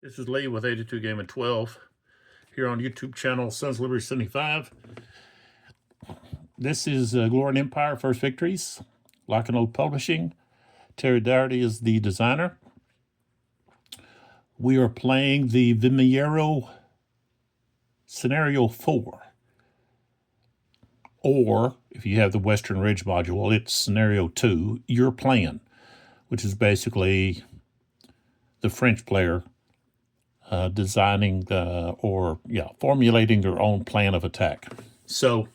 This is Lee with 82 Game and 12 here on YouTube channel Sons of Liberty 75. This is Glory and Empire First Victories, Lock and Load Publishing. Terry Doherty is the designer. We are playing the Vimeiro Scenario 4. Or, if you have the Western Ridge module, it's Scenario 2, Your Plan, which is basically the French player formulating their own plan of attack. So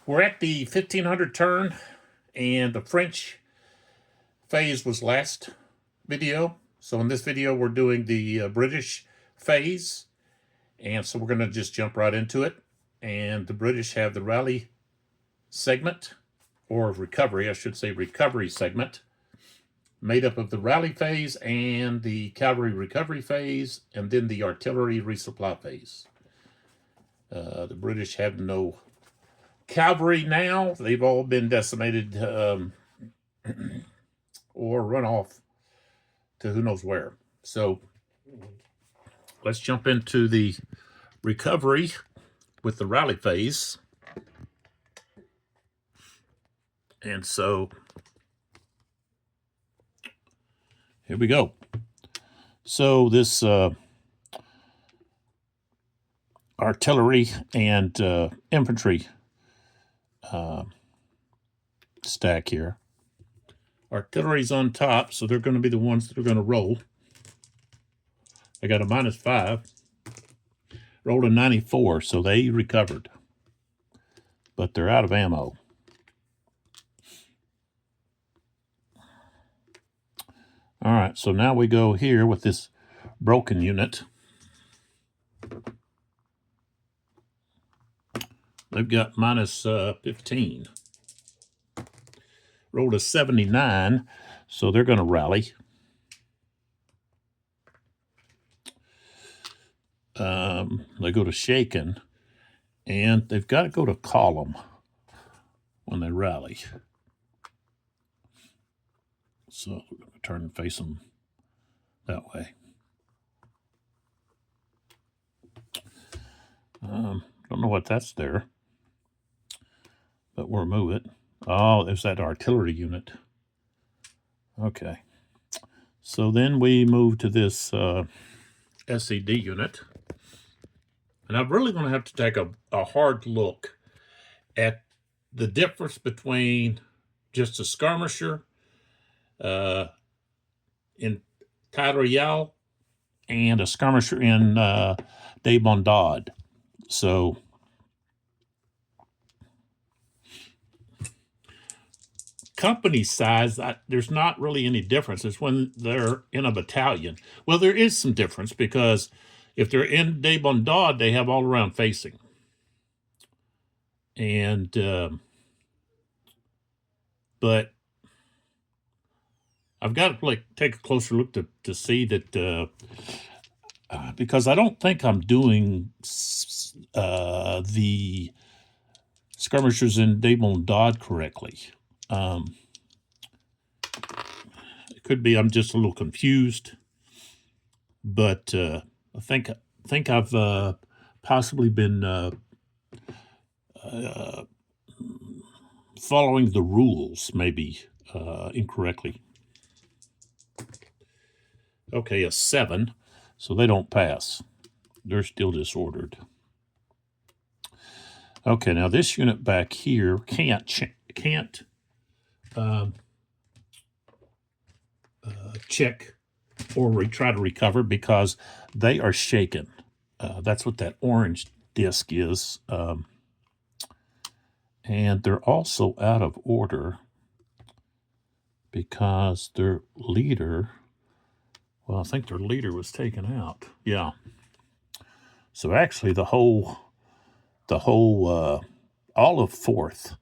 we're at the 1500 turn, and the French phase was last video. So in this video, we're doing the British phase, and so we're going to just jump right into it. And the British have the rally segment, or recovery, I should say recovery segment, made up of the rally phase and the cavalry recovery phase, and then the artillery resupply phase. The British have no cavalry now. They've all been decimated or run off to who knows where. So let's jump into the recovery with the rally phase. And so here we go. So this artillery and infantry stack here. Artillery's on top, so they're going to be the ones that are going to roll. I got a -5. Rolled a 94, so they recovered. But they're out of ammo. All right, so now we go here with this broken unit. They've got -15. Rolled a 79, so they're going to rally. They go to shaken, and they've got to go to column when they rally. So we're going to turn and face them that way. Don't know what that's there, but we'll move it. Oh, there's that artillery unit. Okay. So then we move to this SED unit. And I'm really going to have to take a hard look at the difference between just a skirmisher in Tide Royale and a skirmisher in De Bondade. So company size, there's not really any difference. It's when they're in a battalion. Well, there is some difference, because if they're in De Bondade, they have all around facing. And but I've got to take a closer look to see that, because I don't think I'm doing the skirmishers in De Bondade correctly. It could be I'm just a little confused, but I think I've possibly been following the rules maybe incorrectly. Okay, a 7, so they don't pass. They're still disordered. Okay, now this unit back here can't check or try to recover because they are shaken. That's what that orange disc is. And they're also out of order because their leader, well, I think their leader was taken out. Yeah. So actually all of 4th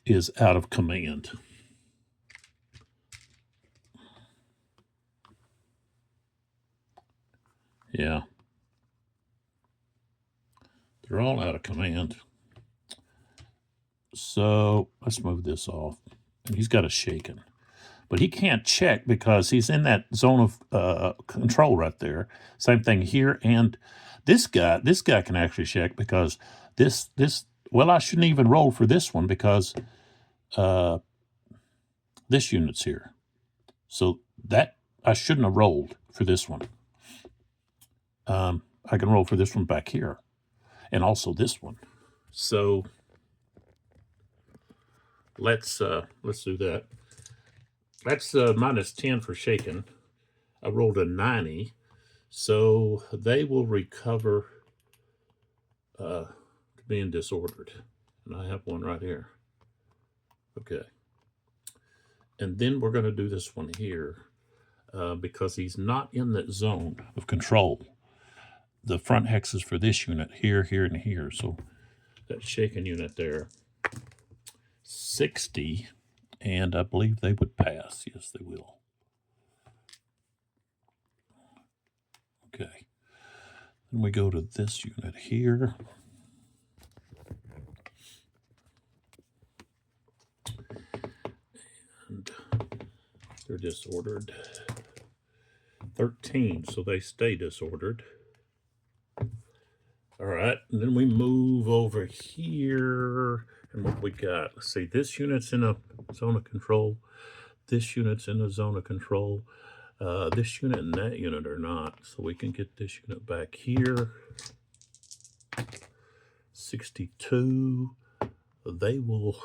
is out of command. Yeah. They're all out of command. So let's move this off. And he's got a shaken. But he can't check because he's in that zone of control right there. Same thing here. And this guy can actually check because well, I shouldn't even roll for this one because this unit's here. So that I shouldn't have rolled for this one. I can roll for this one back here and also this one. So let's do that. That's minus 10 for shaken. I rolled a 90, so they will recover to being disordered. And I have one right here. Okay. And then we're going to do this one here because he's not in that zone of control. The front hexes for this unit here, here, and here. So that shaken unit there, 60, and I believe they would pass. Yes, they will. Okay. Then we go to this unit here. And they're disordered. 13, so they stay disordered. All right, and then we move over here, and what we got? Let's see, this unit's in a zone of control. This unit's in a zone of control. This unit and that unit are not, so we can get this unit back here. 62. They will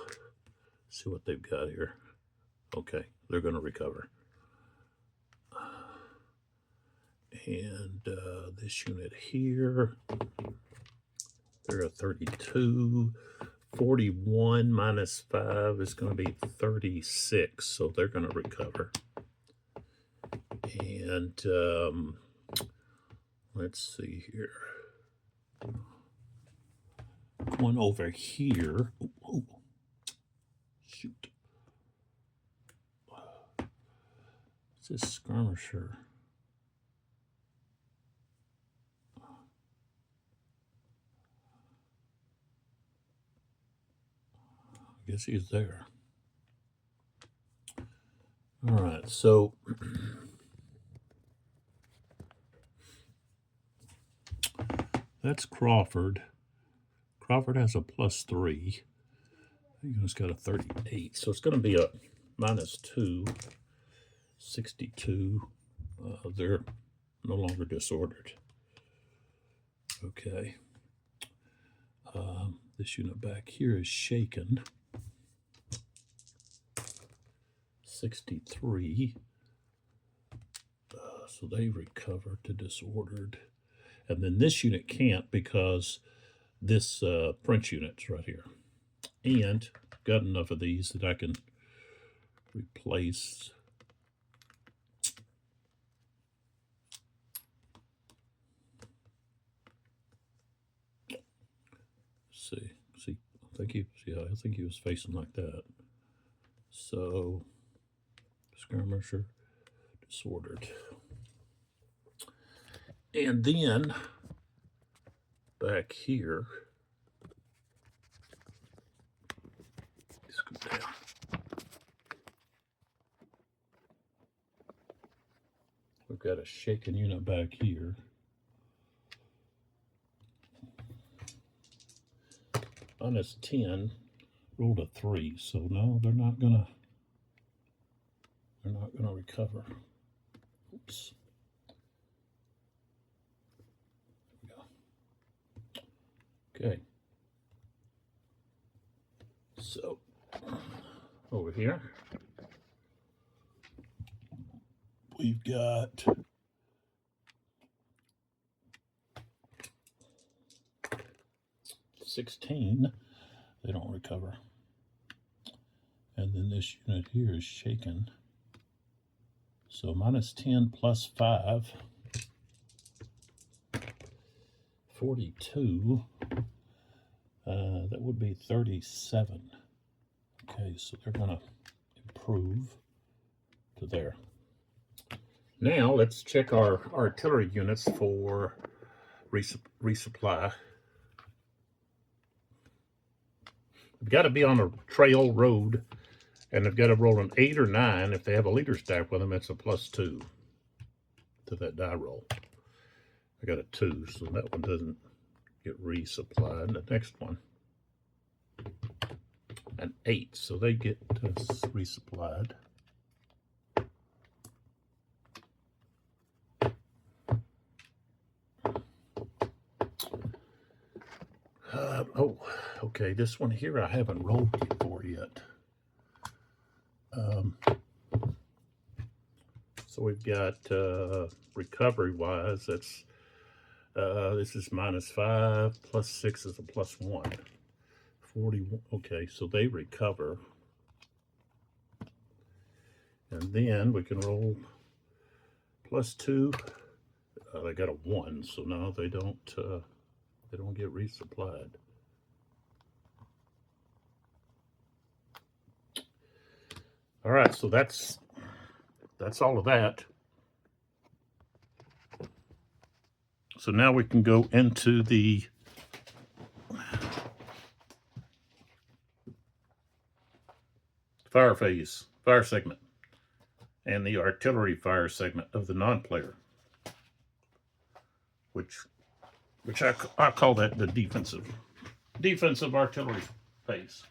see what they've got here. Okay, they're going to recover. And this unit here, they're a 32. 41 minus 5 is going to be 36, so they're going to recover. And let's see here. Going over here. Oh, shoot. What's this skirmisher? I guess he's there. All right, so that's Crawford. Crawford has a +3. He's got a 38, so it's going to be a -2. 62. They're no longer disordered. Okay. This unit back here is shaken. 63. So they recover to disordered. And then this unit can't because this French unit's right here. And got enough of these that I can replace. See, I think he was facing like that. So, skirmisher, disordered. And then, back here, let's go down. We've got a shaken unit back here. -10, rolled a 3, so no, they're not gonna recover. Oops. There we go. Okay. So over here we've got -16. They don't recover. And then this unit here is shaken. So -10 plus 5. 42. That would be 37. Okay, so they're going to improve to there. Now let's check our artillery units for resupply. We've got to be on a trail road And they've got to roll an 8 or 9. If they have a leader stack with them, it's a +2 to that die roll. I got a 2, so that one doesn't get resupplied. The next one, an 8, so they get resupplied. Oh, okay, this one here I haven't rolled for yet. So we've got recovery-wise, that's this is -5, +6 is a +1. 41. Okay, so they recover. And then we can roll +2. They got a 1, so now they don't get resupplied. All right, so that's all of that. So now we can go into the fire phase, fire segment, and the artillery fire segment of the non-player, which I call that the defensive artillery phase.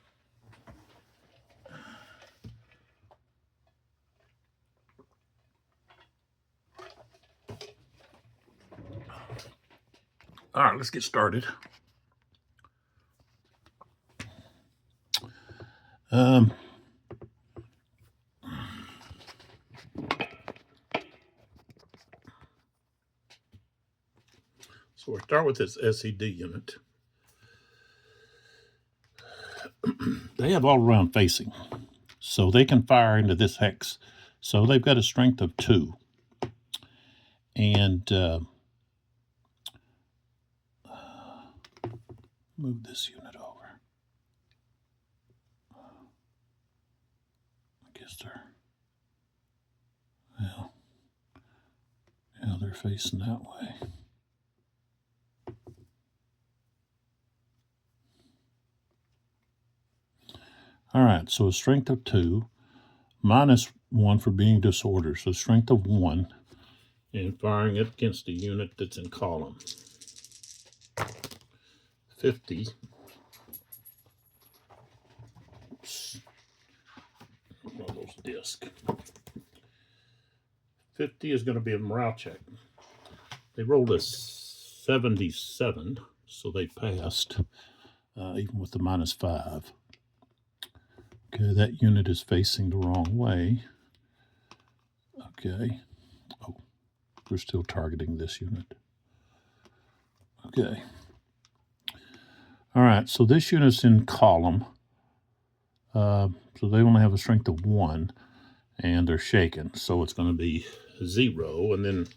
All right, let's get started. So we'll start with this SED unit. They have all around facing, so they can fire into this hex. So they've got a strength of 2. And move this unit over. I guess they're facing that way. All right, so a strength of 2, -1 for being disordered, so strength of 1, and firing it against a unit that's in column. 50. Oops. One of those discs. 50 is going to be a morale check. They rolled a 77, so they passed, even with the -5. Okay, that unit is facing the wrong way. Okay. Oh, we're still targeting this unit. Okay. All right, so this unit's in column. So they only have a strength of 1, and they're shaken. So it's going to be 0, and then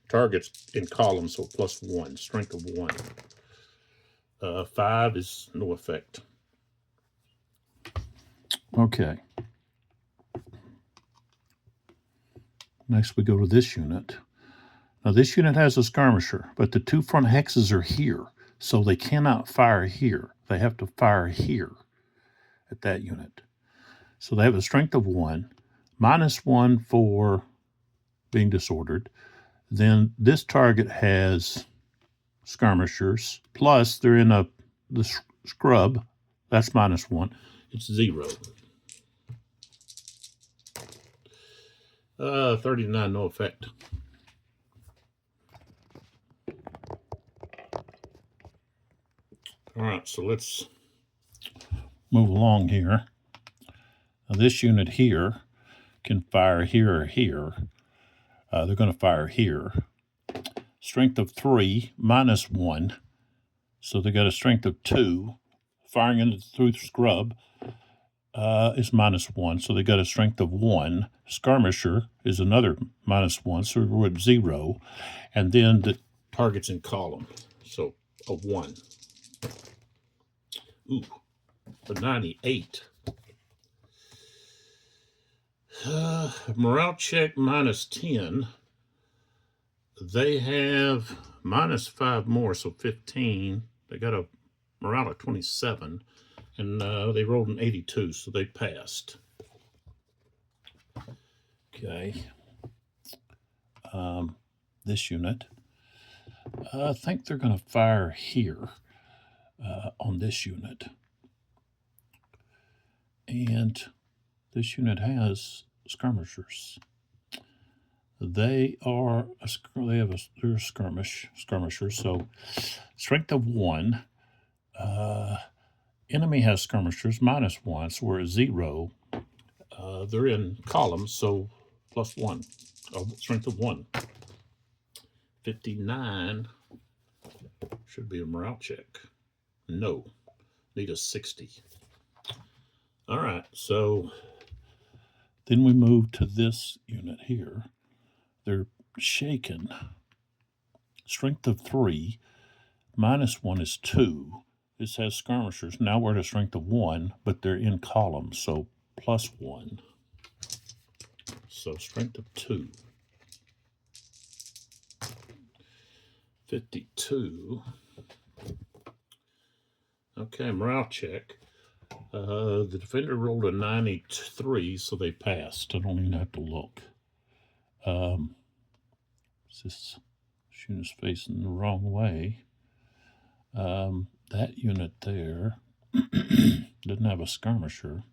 targets in column, so +1, strength of 1. 5 is no effect. Okay. Next we go to this unit. Now this unit has a skirmisher, but the 2 front hexes are here, so they cannot fire here. They have to fire here at that unit. So they have a strength of 1, -1 for being disordered. Then this target has skirmishers, plus they're in the scrub. That's -1. It's 0. 39, no effect. All right, so let's move along here. Now this unit here can fire here or here. They're going to fire here. Strength of 3, -1. So they got a strength of 2. Firing through the scrub is -1. So they got a strength of 1. Skirmisher is another -1. So we're at 0. And then the target's in column. So a 1. Ooh, a 98. Morale check -10. They have -5 more, so 15. They got a morale of 27, and they rolled an 82, so they passed. Okay. This unit. I think they're going to fire here on this unit. And this unit has skirmishers. They're skirmishers. So strength of 1. Enemy has skirmishers -1, so we're at 0. They're in columns, so +1. Strength of 1. 59 should be a morale check. No, need a 60. All right, so then we move to this unit here. They're shaken. Strength of 3, -1 is 2. This has skirmishers. Now we're at a strength of 1, but they're in columns, so +1. So strength of 2. 52. Okay, morale check. The defender rolled a 93, so they passed. I don't even have to look. This unit's facing the wrong way. That unit there didn't have a skirmisher.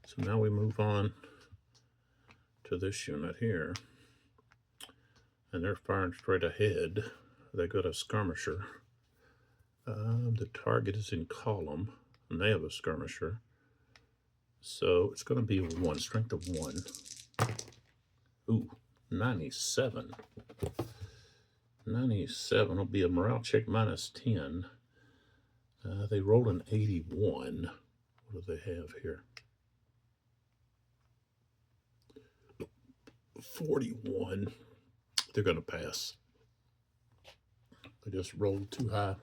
So now we move on to this unit here. And they're firing straight ahead. They got a skirmisher. The target is in column, and they have a skirmisher. So it's going to be 1, strength of 1. Ooh, 97. 97 will be a morale check -10. They rolled an 81. What do they have here? 41. They're going to pass. They just rolled too high.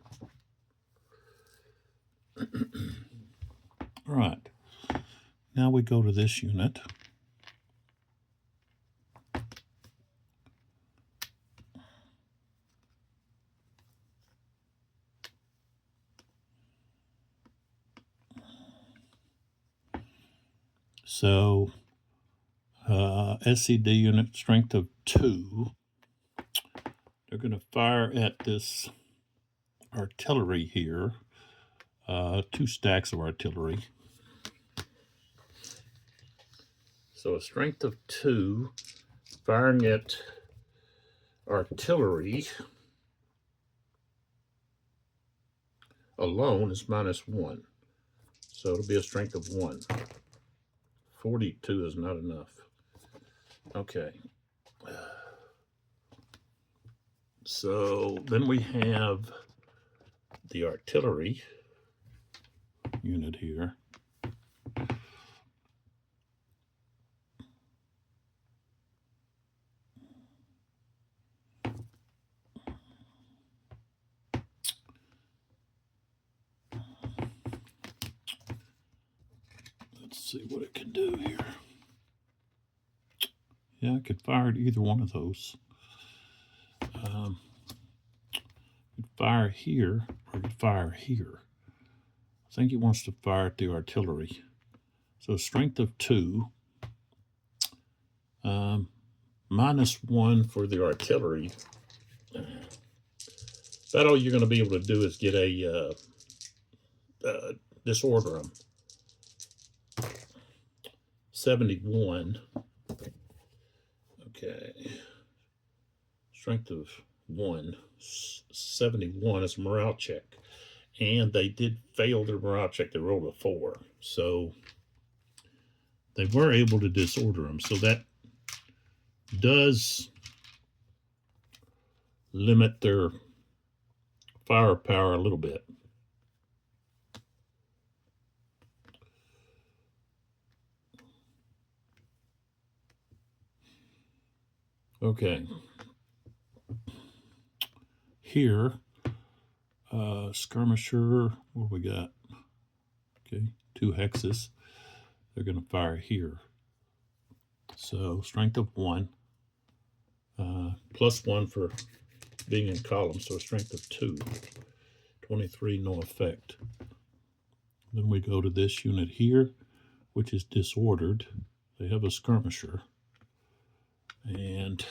All right. Now we go to this unit. So, SCD unit, strength of 2. They're going to fire at this artillery here. 2 stacks of artillery. So a strength of 2, firing at artillery alone is -1. So it'll be a strength of 1. 42 is not enough. Okay. So then we have the artillery unit here. Let's see what it can do here. Yeah, I could fire at either one of those. Could fire here or could fire here. I think he wants to fire at the artillery. So strength of 2, -1 for the artillery. About all you're going to be able to do is get a disorder them. 71. Okay. Strength of 1. 71 is a morale check. And they did fail their morale check. They rolled a 4. So they were able to disorder them. So that does limit their firepower a little bit. Okay. Here, skirmisher, what we got? Okay, 2 hexes. They're going to fire here. So strength of 1, +1 for being in column, so strength of 2. 23, no effect. Then we go to this unit here, which is disordered. They have a skirmisher. And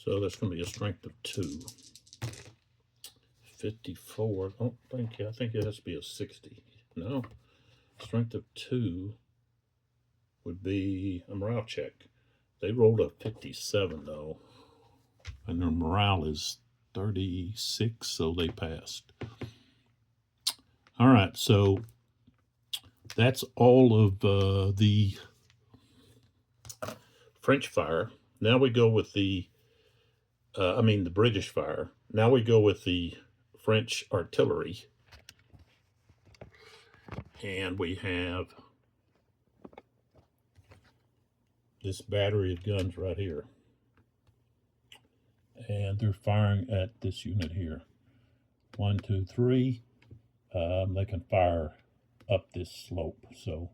so that's going to be a strength of 2. 54. I think it has to be a 60. No. Strength of 2 would be a morale check. They rolled a 57 though. And their morale is 36, so they passed. All right, so that's all of the French fire. Now we go with the British fire. Now we go with the French artillery. And we have this battery of guns right here. And they're firing at this unit here. 1, 2, 3. They can fire up this slope. So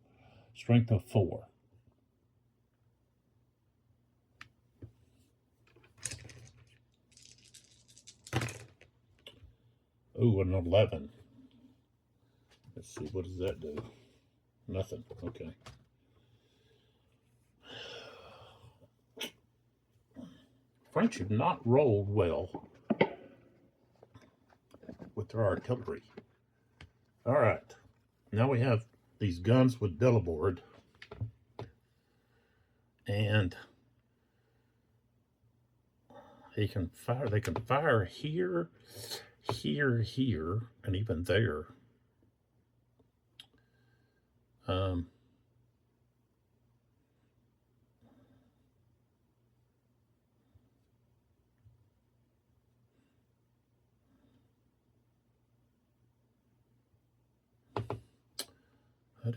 strength of 4. Ooh, an 11. Let's see, what does that do? Nothing. Okay. French have not rolled well with their artillery. All right. Now we have these guns with Delabord. And they can fire here, here, here, and even there. I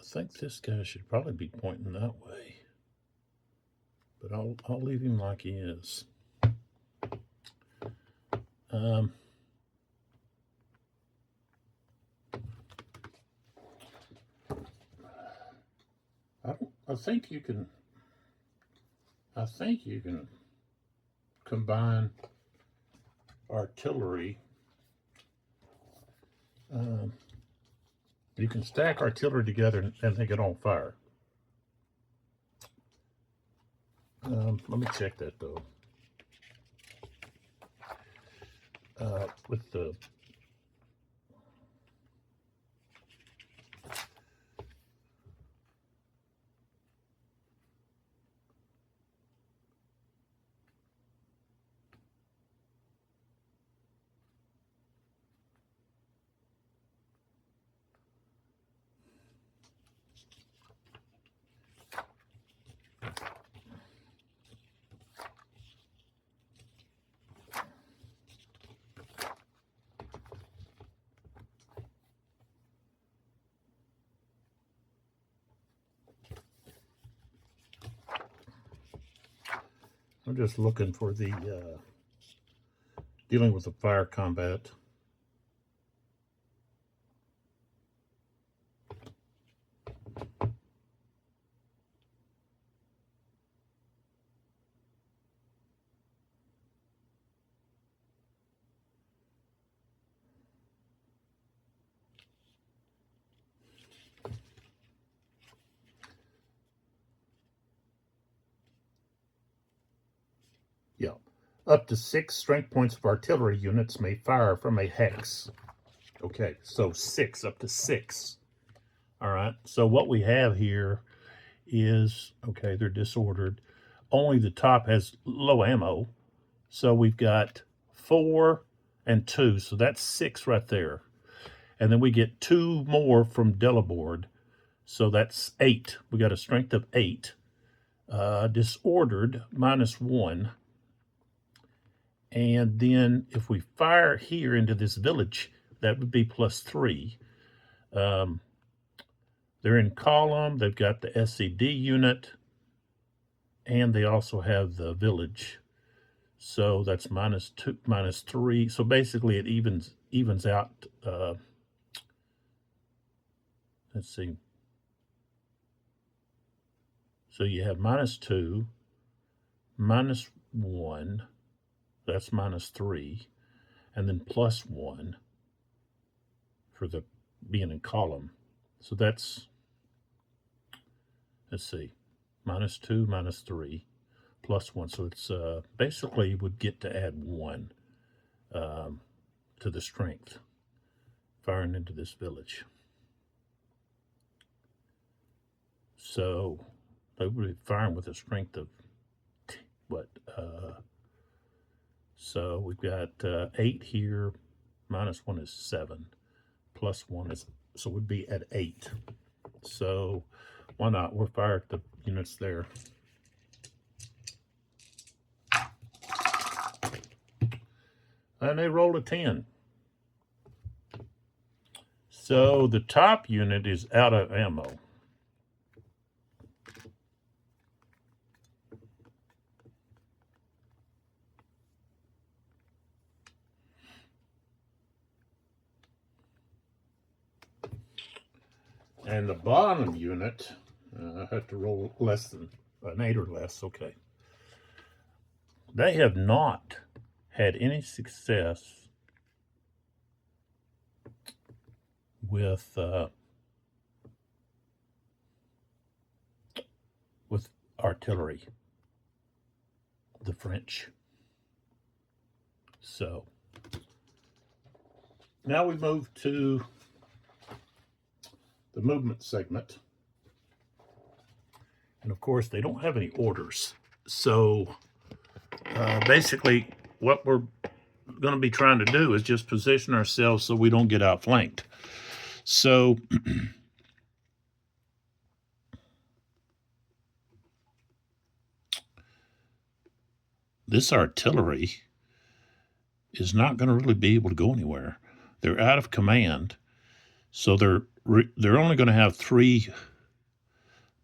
think this guy should probably be pointing that way. But I'll leave him like he is. I think you can combine artillery. You can stack artillery together and they get on fire. Let me check that though. With the I'm just looking for the dealing with the fire combat. Yeah. Up to 6 strength points of artillery units may fire from a hex. Okay, so 6, up to 6. All right, so what we have here is, okay, they're disordered. Only the top has low ammo. So we've got 4 and 2, so that's 6 right there. And then we get 2 more from Delabord, so that's 8. We got a strength of 8. Disordered, -1. And then if we fire here into this village, that would be +3. They're in column. They've got the SCD unit, and they also have the village. So that's -2, -3. So basically, it evens out. Let's see. So you have -2, -1. That's -3, and then +1 for the being in column. So that's, let's see, -2, -3, +1. So it's basically would get to add 1 to the strength firing into this village. So they would be firing with a strength of what? So we've got 8 here, -1 is 7, +1 is, so we'd be at 8. So why not? We'll fire at the units there. And they rolled a 10. So the top unit is out of ammo. And the bottom unit, I have to roll less than an 8 or less, okay. They have not had any success with artillery, the French. So now we move to the movement segment. And of course, they don't have any orders. So basically, what we're going to be trying to do is just position ourselves so we don't get outflanked. So this artillery is not going to really be able to go anywhere. They're out of command, so they're only going to have 3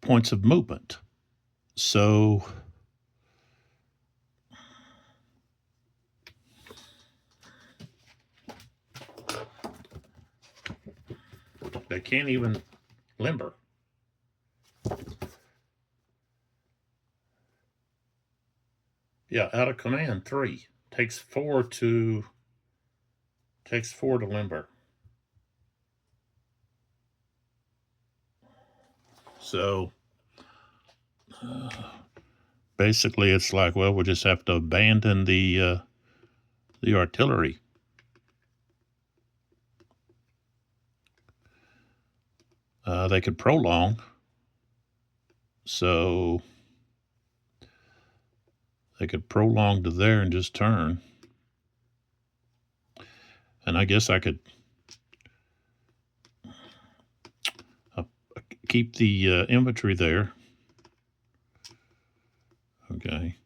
points of movement. So they can't even limber. Yeah, out of command, 3. Takes 4 to limber. So basically, it's like, well, we'll just have to abandon the artillery. They could prolong, so they could prolong to there and just turn. And I guess I could keep the infantry there. Okay.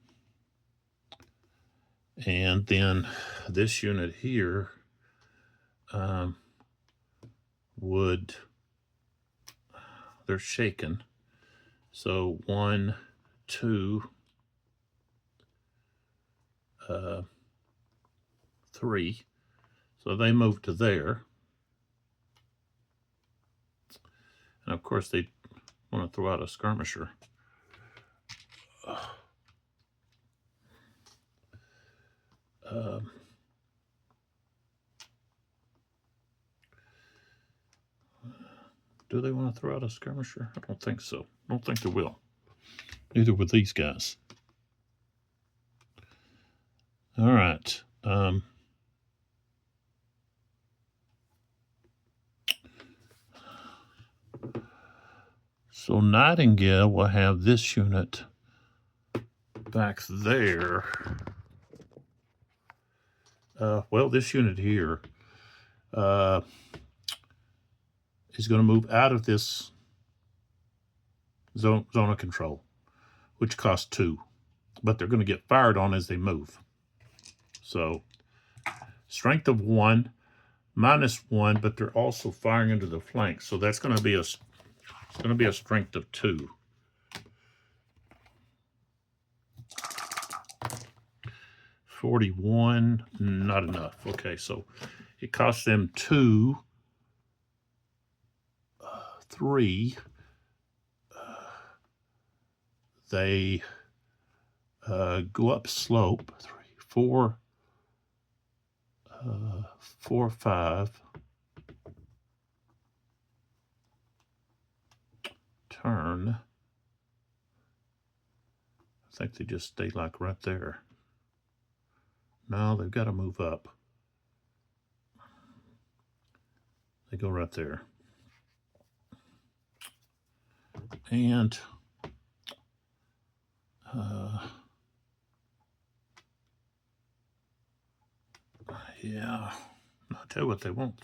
And then this unit here would, they're shaken. So 1, 2, 3. So they move to there. And of course, they want to throw out a skirmisher. Do they want to throw out a skirmisher? I don't think so. I don't think they will. Neither with these guys. All right. So Nightingale will have this unit back there. Well, this unit here is going to move out of this zone of control, which costs 2, but they're going to get fired on as they move. So strength of 1, -1, but they're also firing into the flank, so that's going to be a strength of 2. $41, not enough. Okay, so it costs them 2, 3. They go up slope, 3, 4, 4, 5. turn. I think they just stay like right there. No, they've got to move up. They go right there. And yeah, I'll tell you what they won't.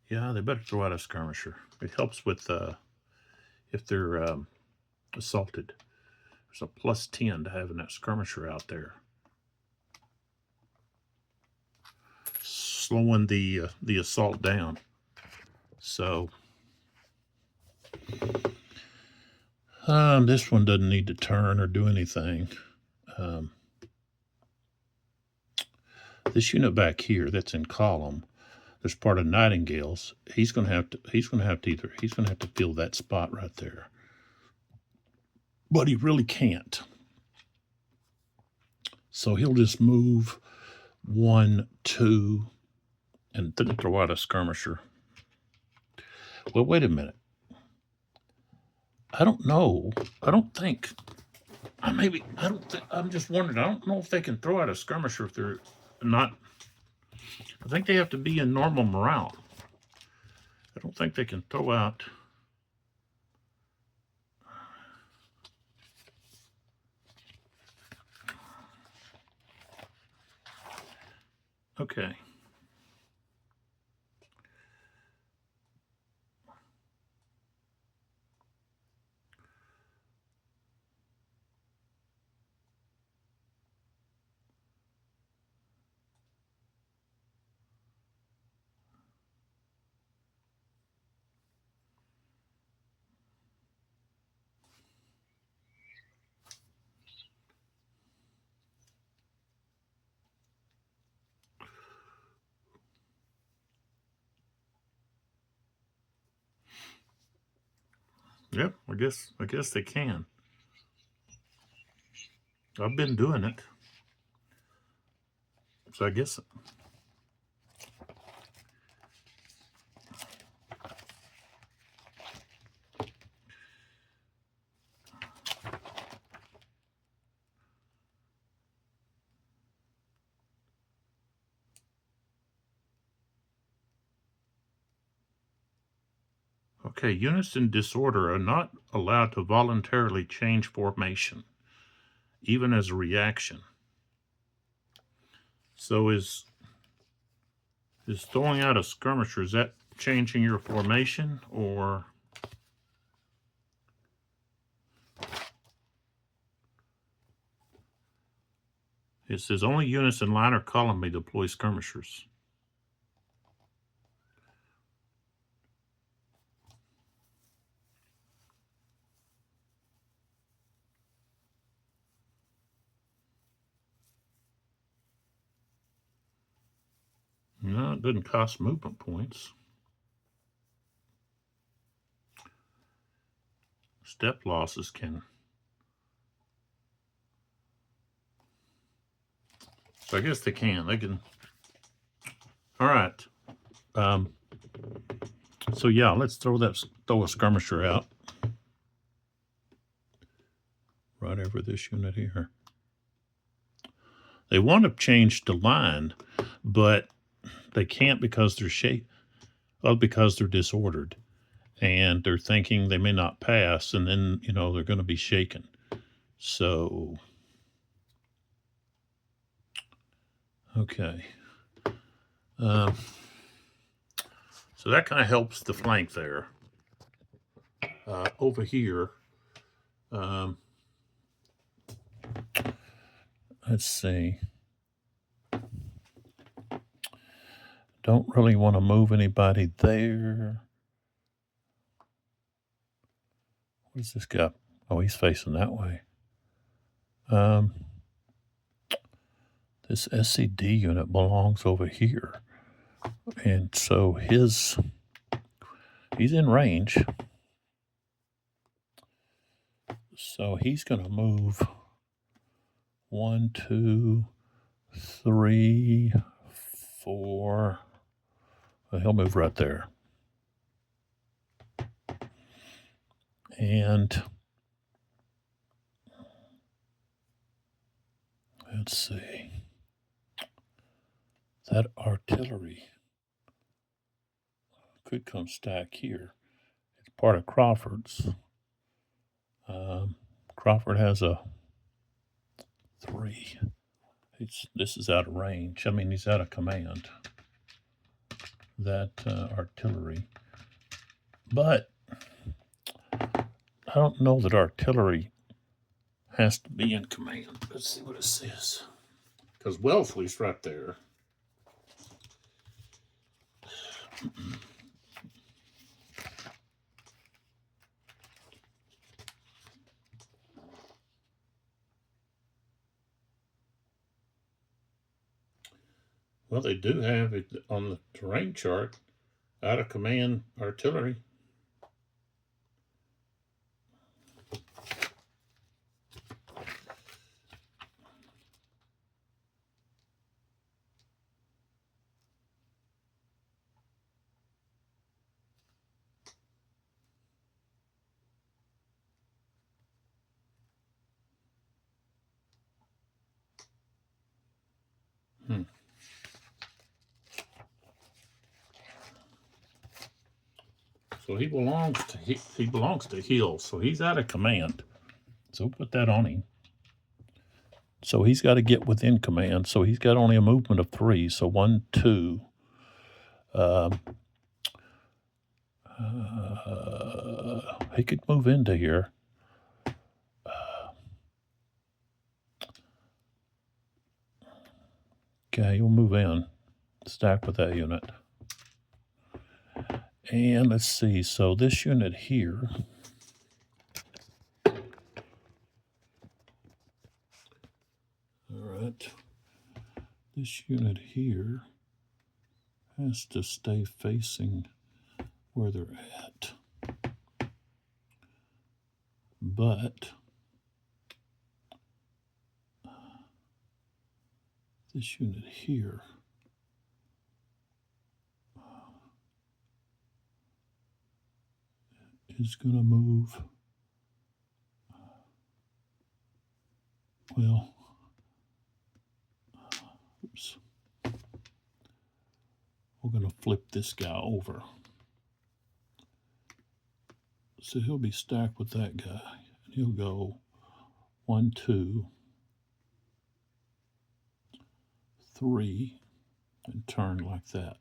Yeah, they better throw out a skirmisher. It helps with if they're assaulted. There's a +10 to having that skirmisher out there, slowing the assault down. So this one doesn't need to turn or do anything. This unit back here that's in column, there's part of Nightingale's. He's going to have to fill that spot right there. But he really can't. So he'll just move 1, 2, and then throw out a skirmisher. Well, wait a minute. I don't know. I don't think. I'm just wondering. I don't know if they can throw out a skirmisher if they're not. I think they have to be in normal morale. I don't think they can throw out. Okay. Yep, I guess they can. I've been doing it. So I guess. Okay, units in disorder are not allowed to voluntarily change formation, even as a reaction. So is throwing out a skirmisher, is that changing your formation, or it says only units in line or column may deploy skirmishers? No, it doesn't cost movement points. Step losses can. So I guess they can. They can. All right. So yeah, let's throw a skirmisher out right over this unit here. They want to change to line, but they can't because they're because they're disordered, and they're thinking they may not pass, and then they're going to be shaken. So okay. So that kind of helps the flank there. Over here, let's see. Don't really want to move anybody there. Where's this guy? Oh, he's facing that way. This SCD unit belongs over here. And so he's in range. So he's going to move 1, 2, 3, 4. Well, he'll move right there. And let's see. That artillery could come stack here. It's part of Crawford's. Crawford has a 3. This is out of range. I mean, he's out of command. That artillery. But I don't know that artillery has to be in command. Let's see what it says. Because Wellesley's right there. Well, they do have it on the terrain chart, out of command artillery. So he belongs to Hill. So he's out of command. So put that on him. So he's got to get within command. So he's got only a movement of 3. So 1, 2. He could move into here. Okay, he'll move in. Stack with that unit. And let's see. So this unit here. All right. This unit here has to stay facing where they're at. But this unit here is going to move. Well, oops. We're going to flip this guy over. So he'll be stacked with that guy. And he'll go 1, 2, 3, and turn like that.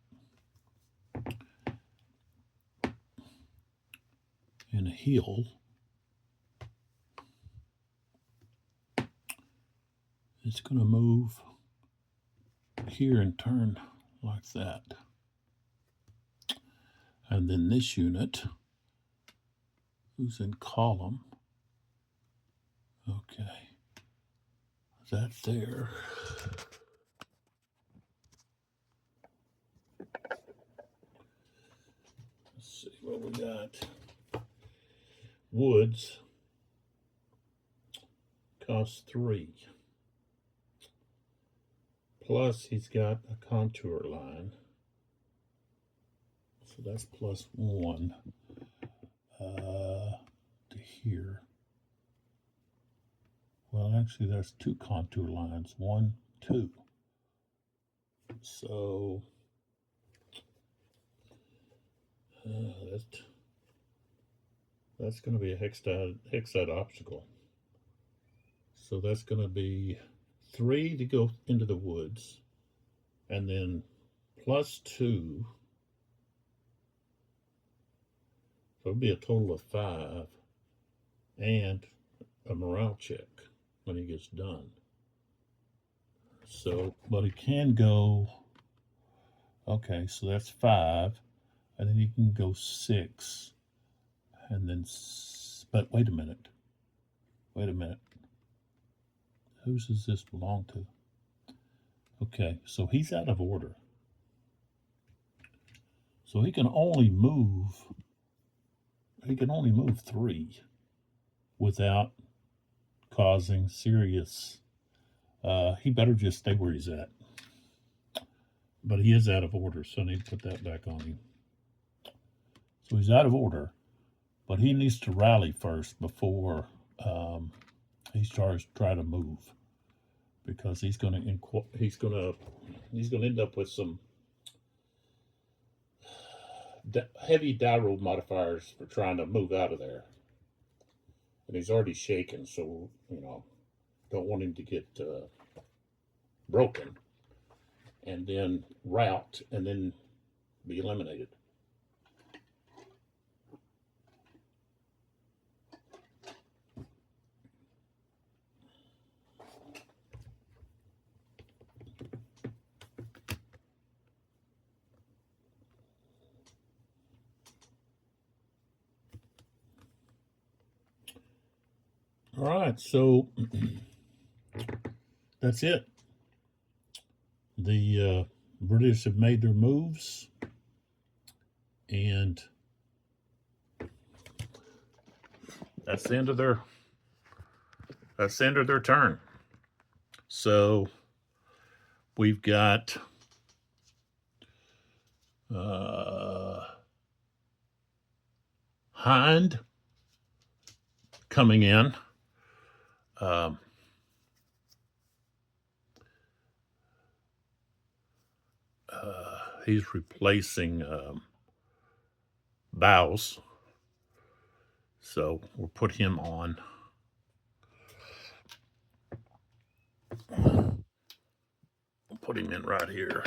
And Hill is going to move here and turn like that. And then this unit, who's in column, okay, that there. Let's see what we got. Woods costs 3. Plus he's got a contour line. So that's +1 to here. Well, actually, that's 2 contour lines. 1, 2. So that's going to be a hexad obstacle. So that's going to be 3 to go into the woods, and then +2. So it'll be a total of 5, and a morale check when he gets done. So, but he can go, okay, so that's 5, and then he can go 6, and then, but wait a minute. Whose does this belong to? Okay, so he's out of order. So he can only move 3 without causing serious, he better just stay where he's at. But he is out of order, so I need to put that back on him. So he's out of order, But he needs to rally first before he starts trying to move, because he's going to end up with some heavy die roll modifiers for trying to move out of there, and he's already shaken. So don't want him to get broken and then rout and then be eliminated. All right, so that's it. The British have made their moves, and that's the end of their turn. So we've got Hind coming in. He's replacing Bows, so we'll put him on. We'll put him in right here.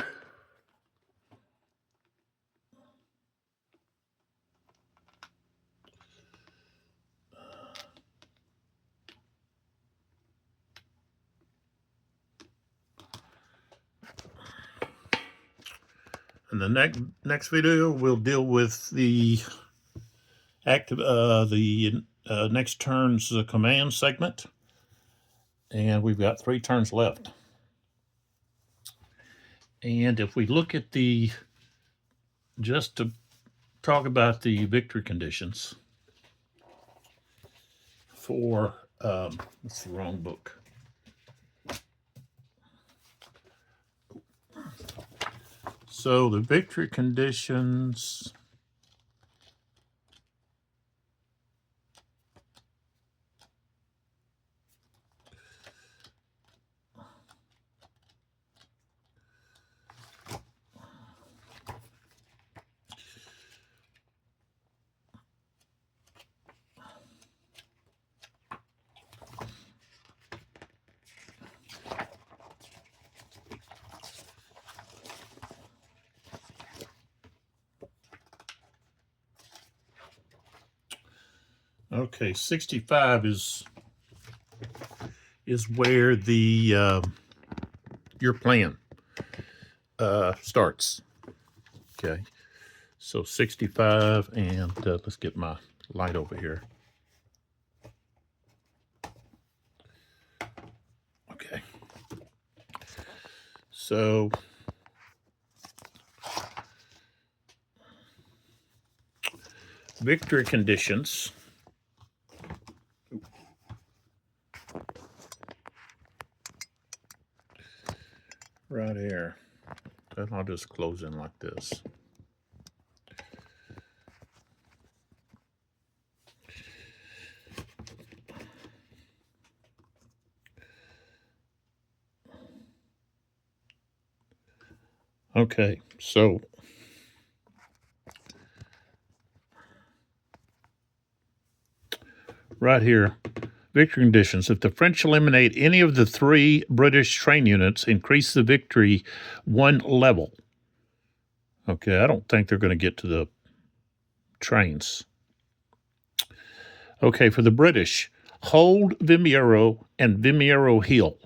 In the next video, we'll deal with the next turn's command segment, and we've got 3 turns left. And if we look at just to talk about the victory conditions for, that's the wrong book. So the victory conditions, okay, 65 is where the your plan starts. Okay, so 65, and let's get my light over here. Okay, so victory conditions. Right here. Then I'll just close in like this. Okay, so right here, victory conditions. If the French eliminate any of the 3 British train units, increase the victory 1 level. Okay, I don't think they're going to get to the trains. Okay, for the British, hold Vimeiro and Vimeiro Hill.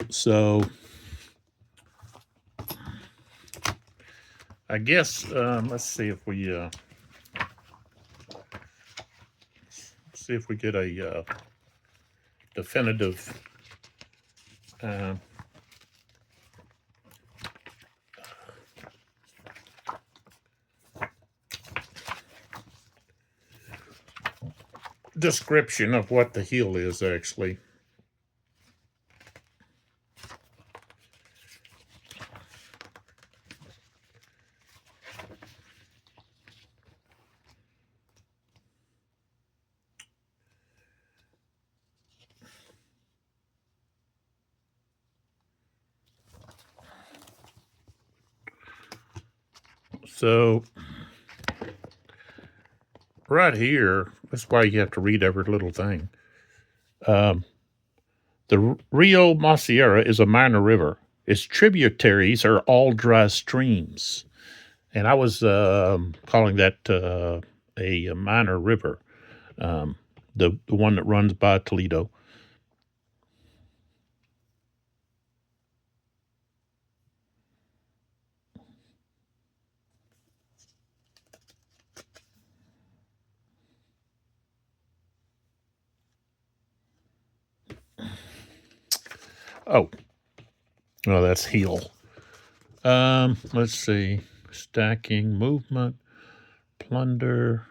So I guess let's see if we get a definitive description of what the heel is actually. So right here, that's why you have to read every little thing. The Rio Maciera is a minor river. Its tributaries are all dry streams. And I was calling that a minor river, the one that runs by Toledo. Oh, that's heel. Let's see. Stacking, movement, plunder.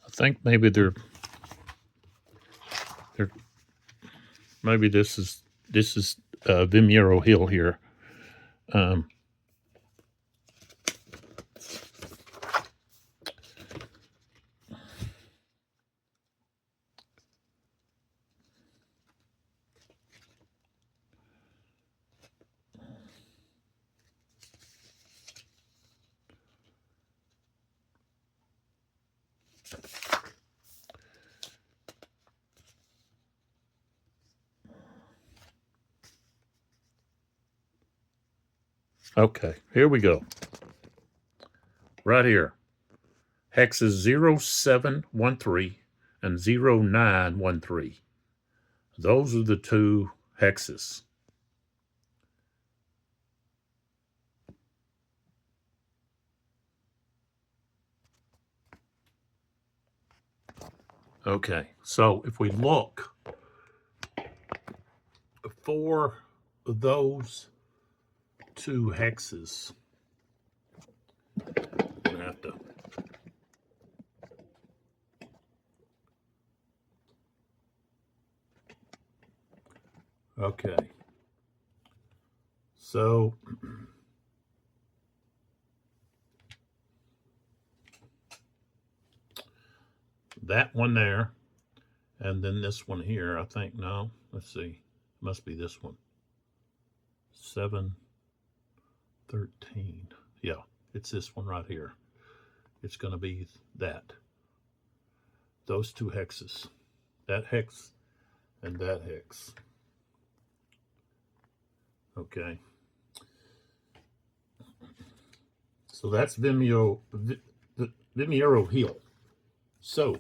I think maybe they're maybe this is Vimeiro Hill here. Okay, here we go. Right here. Hexes 0713 and 0913. Those are the two hexes. Okay, so if we look for those two hexes, I'm going to have to. Okay. So that one there, and then this one here, I think. No, let's see. Must be this one. 713. Yeah, it's this one right here. It's going to be that. Those two hexes. That hex and that hex. Okay. So that's Vimeiro Hill. So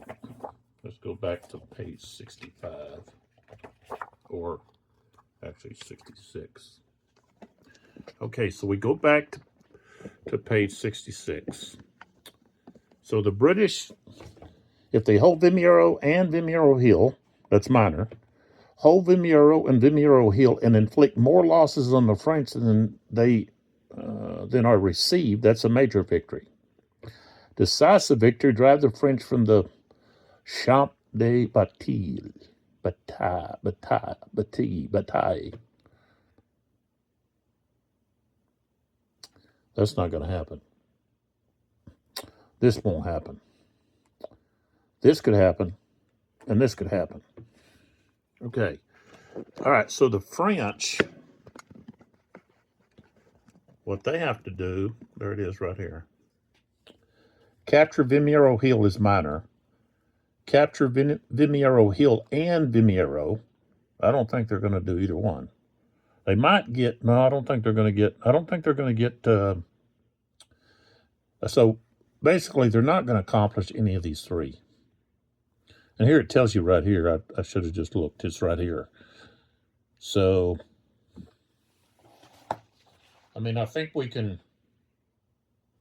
let's go back to page 65, or actually 66. Okay, so we go back to page 66. So the British, if they hold Vimeiro and Vimeiro Hill, that's minor, hold Vimeiro and Vimeiro Hill and inflict more losses on the French than are received, that's a major victory. Decisive victory drive the French from the Champ de Bataille. That's not going to happen. This won't happen. This could happen, and this could happen. Okay. All right, so the French, what they have to do, there it is right here. Capture Vimeiro Hill is minor. Capture Vimeiro Hill and Vimeiro. I don't think they're going to do either one. They might get, no, I don't think they're going to get, so basically they're not going to accomplish any of these three. And here it tells you right here, I should have just looked, it's right here. So, I mean, I think we can,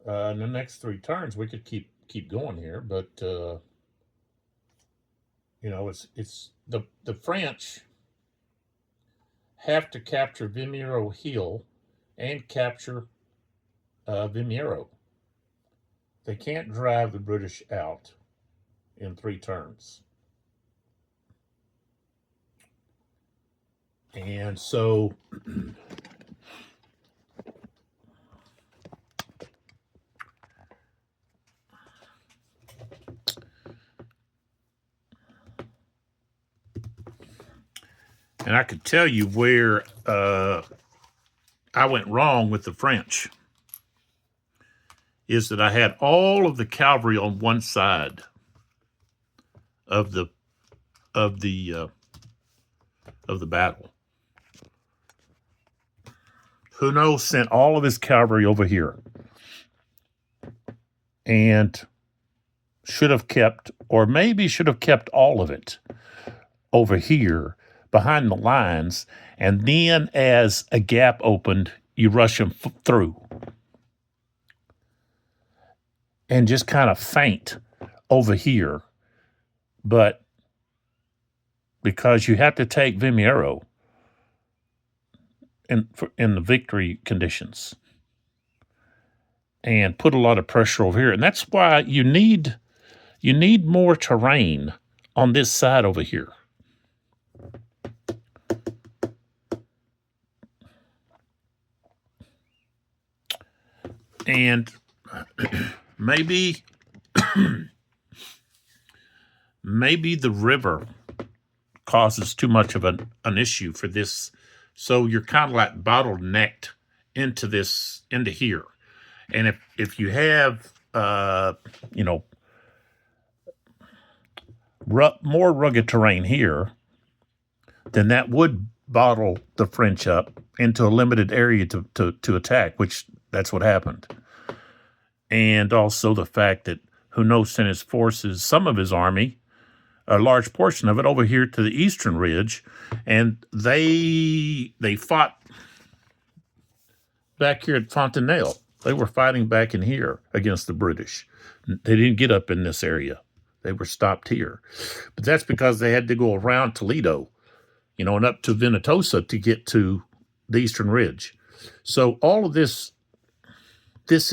in the next three turns, we could keep going here, but, it's the French have to capture Vimeiro Hill and capture Vimeiro. They can't drive the British out in 3 turns. And so and I could tell you where I went wrong with the French is that I had all of the cavalry on one side of the of the battle. Junot sent all of his cavalry over here and should have kept, or maybe should have kept all of it over here behind the lines. And then as a gap opened, you rush them through and just kind of feint over here. But because you have to take Vimeiro in the victory conditions and put a lot of pressure over here. And that's why you need more terrain on this side over here. And maybe the river causes too much of an issue for this. So you're kind of like bottlenecked into here. And if you have, more rugged terrain here, then that would bottle the French up into a limited area to attack, which that's what happened. And also the fact that Junot sent his forces, some of his army, a large portion of it, over here to the eastern ridge, and they fought back here at Fontenelle. They were fighting back in here against the British. They didn't get up in this area. They were stopped here. But that's because they had to go around Toledo, and up to Venetosa to get to the eastern ridge. So all of this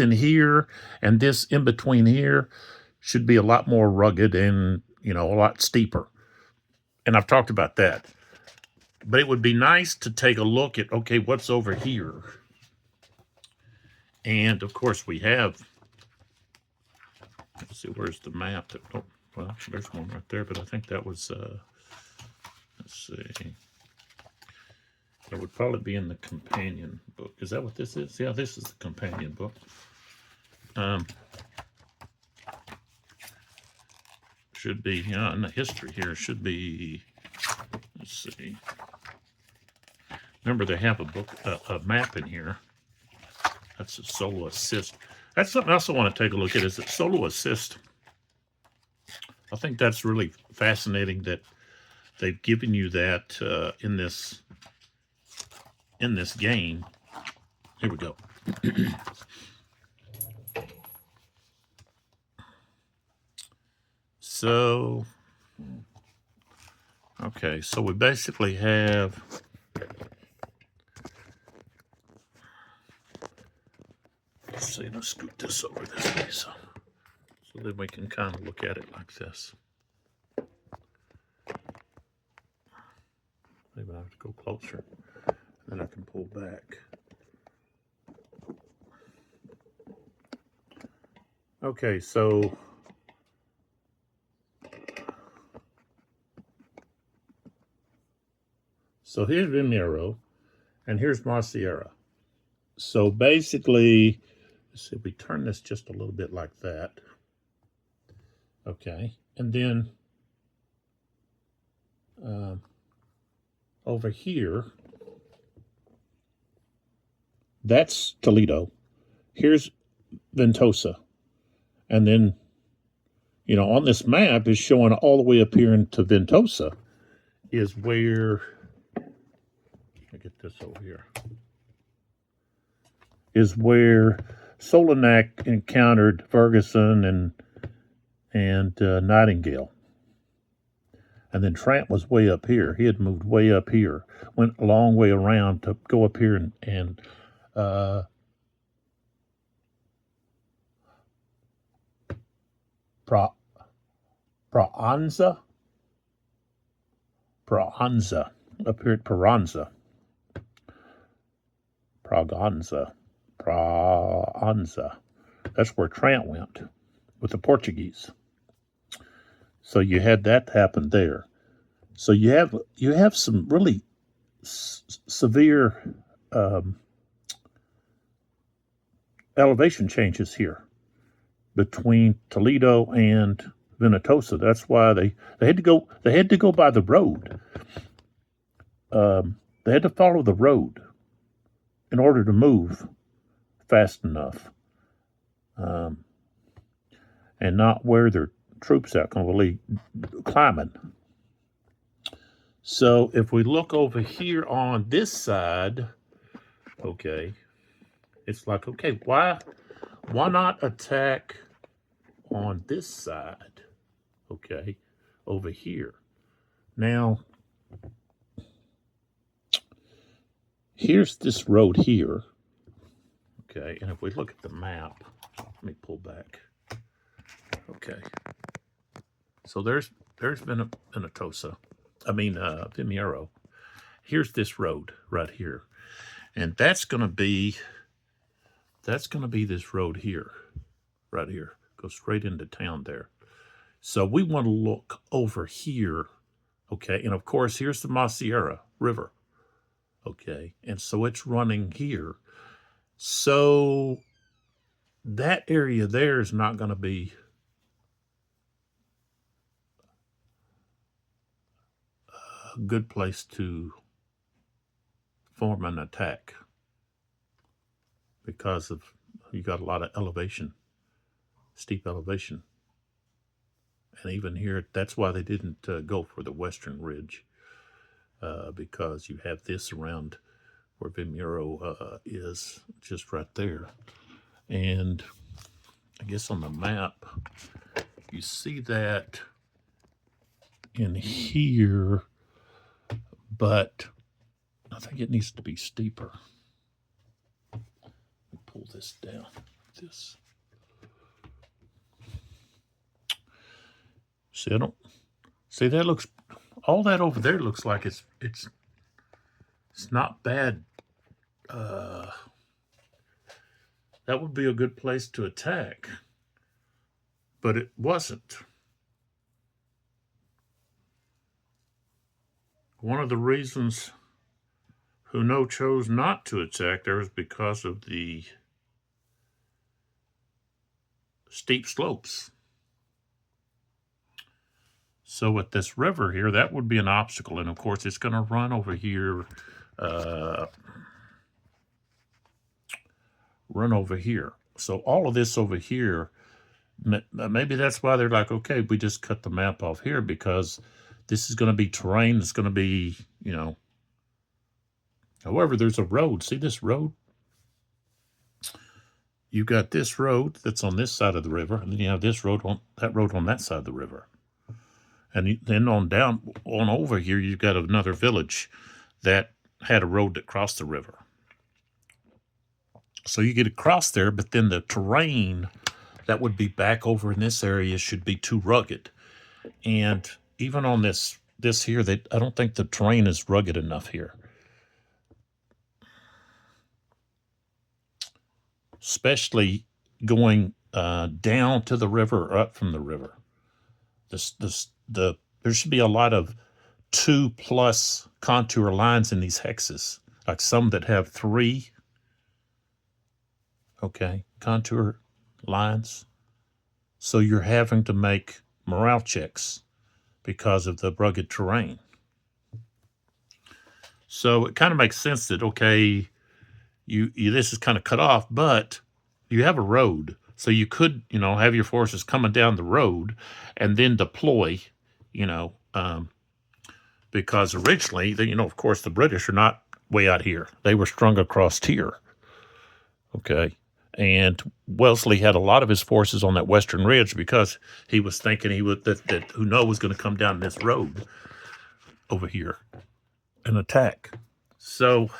in here and this in between here should be a lot more rugged and, a lot steeper. And I've talked about that. But it would be nice to take a look at, okay, what's over here? And, of course, we have, let's see, where's the map? Well, there's one right there, but I think that was, let's see. It would probably be in the companion book. Is that what this is? Yeah, this is the companion book. Should be, in the history here, should be, let's see. Remember, they have a map in here. That's a solo assist. That's something else I want to take a look at, is that solo assist. I think that's really fascinating that they've given you that in this game. Here we go. So, okay, so we basically have, let's see, let's scoot this over this way so that we can kind of look at it like this. Maybe I have to go closer, then I can pull back. Okay, so here's Vimeiro, and here's Marciera. So basically, let's see, we turn this just a little bit like that. Okay, and then over here, that's Toledo. Here's Ventosa. And then, on this map is showing all the way up here into Ventosa is where, let me get this over here, is where Solanac encountered Ferguson and Nightingale. And then Trant was way up here. He had moved way up here, went a long way around to go up here and Praanza. Praanza. Up here at Praanza. Praganza. Praanza. That's where Trant went with the Portuguese. So you had that happen there. So you have some really severe elevation changes here between Toledo and Ventosa. That's why they had to go by the road. They had to follow the road in order to move fast enough, and not wear their troops out completely climbing. So if we look over here on this side, okay, it's like, okay, why not attack on this side? Okay, over here. Now, here's this road here. Okay, and if we look at the map, let me pull back. Okay, so there's Ventosa. Vimeiro. Here's this road right here, and that's gonna be this road here, right here. Go straight into town there. So we want to look over here, okay? And of course, here's the Maciera River, okay? And so it's running here. So that area there is not going to be a good place to form an attack because of you got a lot of elevation, steep elevation. And even here, that's why they didn't go for the western ridge, because you have this around where Vimeiro is, just right there. And I guess on the map, you see that in here, but I think it needs to be steeper. Let me pull this down. This. See, that looks, all that over there looks like it's not bad. That would be a good place to attack, but it wasn't. One of the reasons Huno chose not to attack there is because of the steep slopes. So with this river here, that would be an obstacle. And of course, it's going to run over here, So all of this over here, maybe that's why they're like, okay, we just cut the map off here because this is going to be terrain. It's going to be, however, there's a road. See this road? You got this road that's on this side of the river, and then you have this road on that side of the river. And then on over here, you've got another village that had a road that crossed the river. So you get across there, but then the terrain that would be back over in this area should be too rugged. And even on this here, I don't think the terrain is rugged enough here. Especially going down to the river or up from the river. There should be a lot of 2+ contour lines in these hexes, like some that have 3. Okay, contour lines. So you're having to make morale checks because of the rugged terrain. So it kind of makes sense that, okay, you this is kind of cut off, but you have a road. So you could, have your forces coming down the road and then deploy, because originally, of course, the British are not way out here. They were strung across here. Okay. And Wellesley had a lot of his forces on that western ridge because he was thinking that Huno was going to come down this road over here and attack. So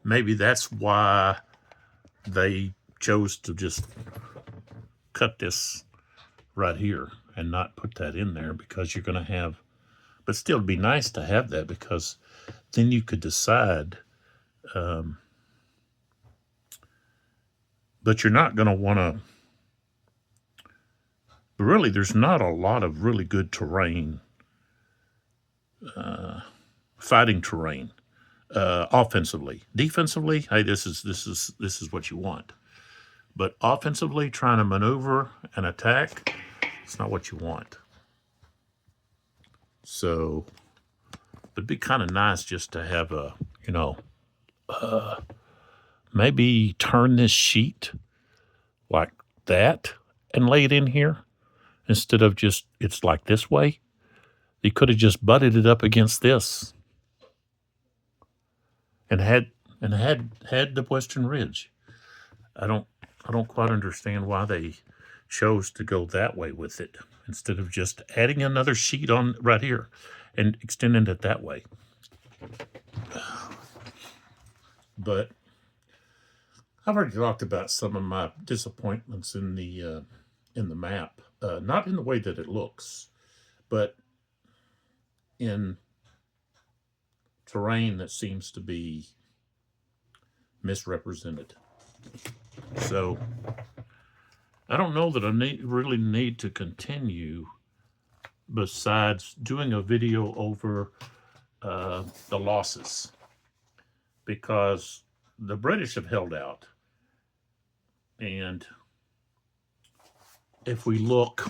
maybe that's why they chose to just cut this right here and not put that in there, because you're going to have, but still it'd be nice to have that, because then you could decide, but you're not going to want to, really, there's not a lot of really good terrain, fighting terrain, offensively. Defensively, hey, this is what you want. But offensively, trying to maneuver and attack, it's not what you want. So it'd be kind of nice just to have a, maybe turn this sheet like that and lay it in here instead of just, it's like this way. You could have just butted it up against this and had the Western Ridge. I don't quite understand why they chose to go that way with it instead of just adding another sheet on right here and extending it that way. But I've already talked about some of my disappointments in the map, not in the way that it looks, but in terrain that seems to be misrepresented. So I don't know that I really need to continue besides doing a video over the losses, because the British have held out. And if we look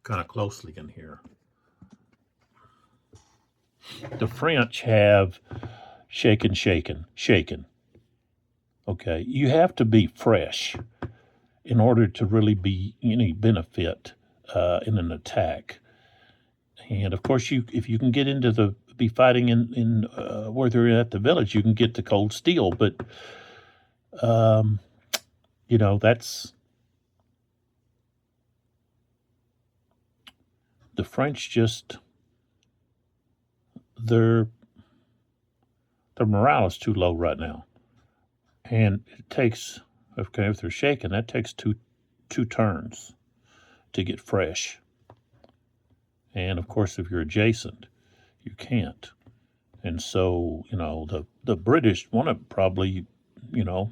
kind of closely in here, the French have shaken. Okay, you have to be fresh in order to really be any benefit in an attack. And of course, if you can get into be fighting in where they're at the village, you can get to cold steel. But that's the French. Just their morale is too low right now. And it takes, okay, if they're shaking, that takes two turns to get fresh. And of course, if you're adjacent, you can't. And so, the British want to probably,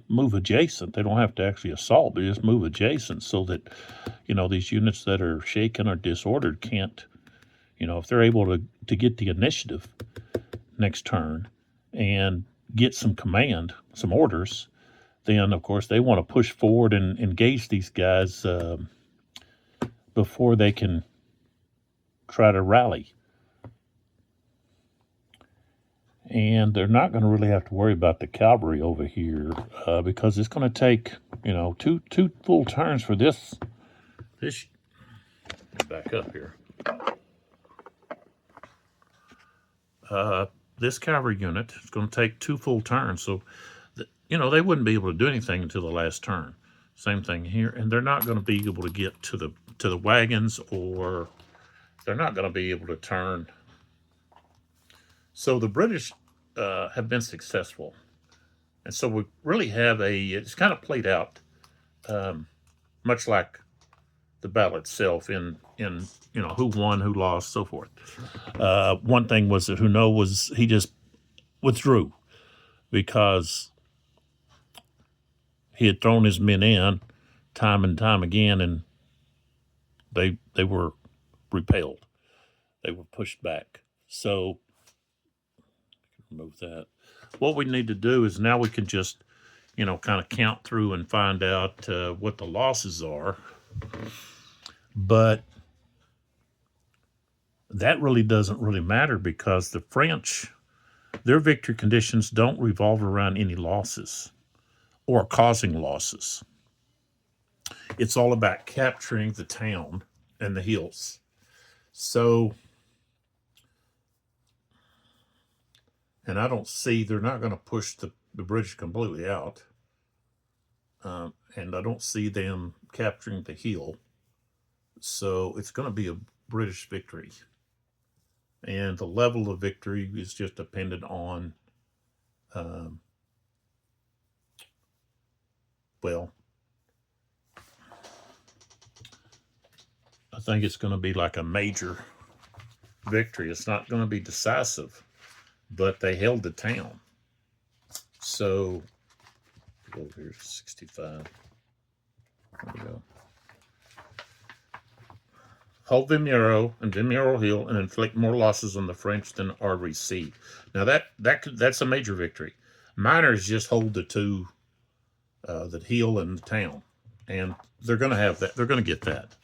move adjacent. They don't have to actually assault, but just move adjacent so that, these units that are shaken or disordered can't, if they're able to get the initiative next turn and get some command, some orders, then of course they want to push forward and engage these guys before they can try to rally. And they're not going to really have to worry about the cavalry over here because it's going to take, two full turns for this. Back up here. This cavalry unit is going to take 2 full turns. So, they wouldn't be able to do anything until the last turn. Same thing here. And they're not going to be able to get to the wagons, or they're not going to be able to turn. So the British have been successful. And so we really have it's kind of played out much like the battle itself in who won, who lost, so forth. One thing was that he just withdrew because he had thrown his men in time and time again, and they were repelled. They were pushed back. So remove that. What we need to do is now we can just, kind of count through and find out what the losses are. But that really doesn't really matter because the French, their victory conditions don't revolve around any losses or causing losses. It's all about capturing the town and the hills. So, and I don't see, they're not going to push the British completely out. And I don't see them capturing the hill. So it's going to be a British victory. And the level of victory is just dependent on, think it's going to be like a major victory. It's not going to be decisive, but they held the town. So, go over here, 65. There we go. Hold Vimeiro and Vimeiro Hill and inflict more losses on the French than are received. Now that's a major victory. Minor is just hold the two, the hill and the town, and they're going to have that. They're going to get that.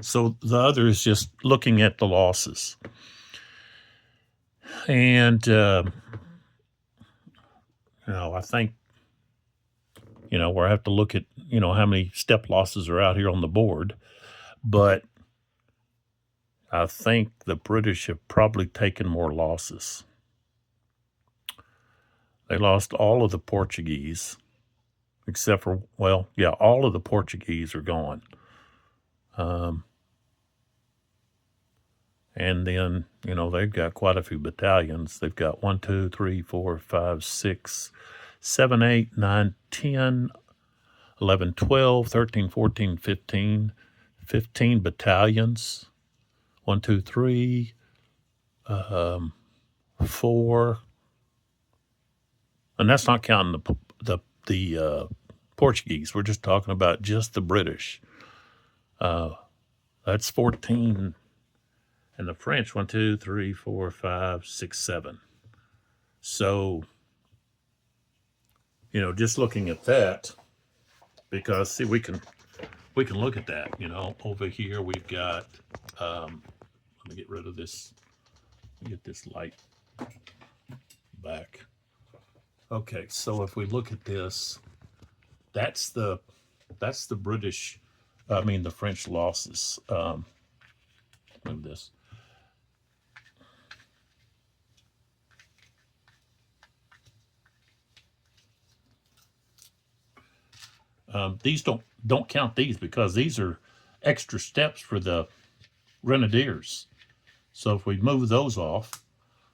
So the other is just looking at the losses, and I think we'll have to look at how many step losses are out here on the board, but I think the British have probably taken more losses. They lost all of the Portuguese, except for, all of the Portuguese are gone. And then, they've got quite a few battalions. They've got 1, 2, 3, 4, 5, 6, 7, 8, 9, 10, 11, 12, 13, 14, 15, 15 battalions. 1, 2, 3, 4, and that's not counting the Portuguese. We're just talking about just the British. That's 14, and the French 1, 2, 3, 4, 5, 6, 7. So, just looking at that, because see, we can look at that. Over here we've got. Let me get rid of this. Get this light back. Okay, so if we look at this, that's the British. The French losses. Move this. These don't count these because these are extra steps for the Grenadiers. So if we move those off,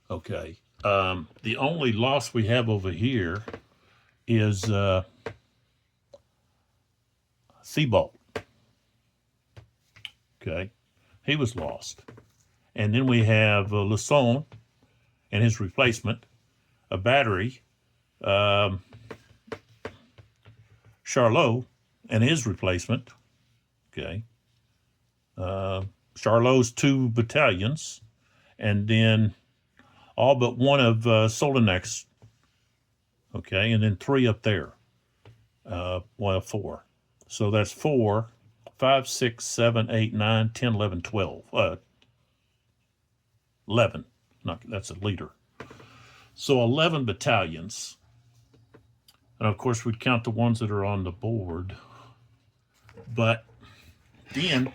okay. The only loss we have over here is Thibault. Okay, he was lost. And then we have Lasson and his replacement, a battery, Charlot and his replacement. Okay. Charlot's 2 battalions, and then all but one of Solinek's. Okay, and then 3 up there. 4. So that's 4, 5, 6, 7, 8, 9, 10, 11, 12. 11. That's a leader. So 11 battalions. And of course, we'd count the ones that are on the board. But then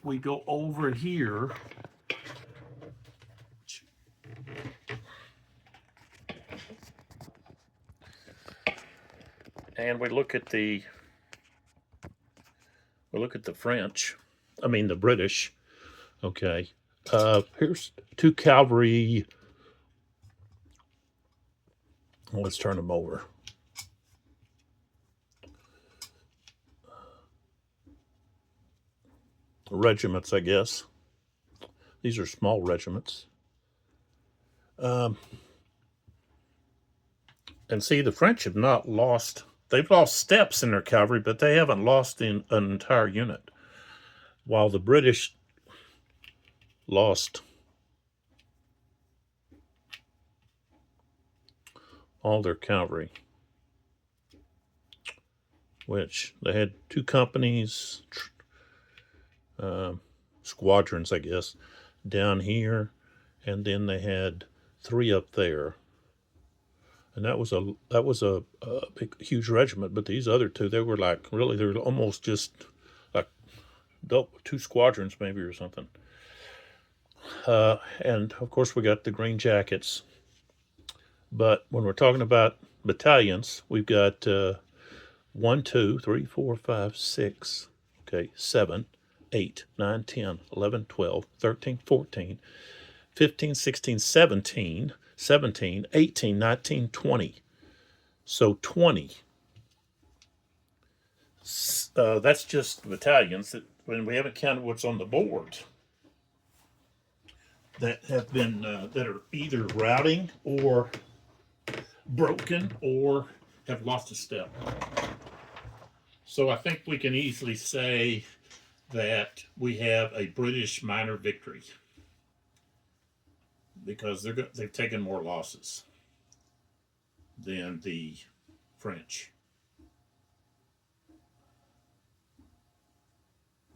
we go over here. And we look at the French. The British. Okay. Here's 2 cavalry. Let's turn them over. Regiments, I guess. These are small regiments. And see, the French have not lost. They've lost steps in their cavalry, but they haven't lost an entire unit. While the British lost all their cavalry, which they had 2 companies, squadrons, I guess, down here, and then they had 3 up there. And that was a big, huge regiment. But these other 2, they were almost just like 2 squadrons maybe or something. And of course we got the green jackets. But when we're talking about battalions, we've got 1, 2, 3, 4, 5, 6, 7, 8, 9, 10, 11, 12, 13, 14, 15, 16, 17, 18, 19, 20. So 20. That's just battalions. when we haven't counted what's on the board that have been that are either routing or broken or have lost a step. So I think we can easily say that we have a British minor victory because they've taken more losses than the French.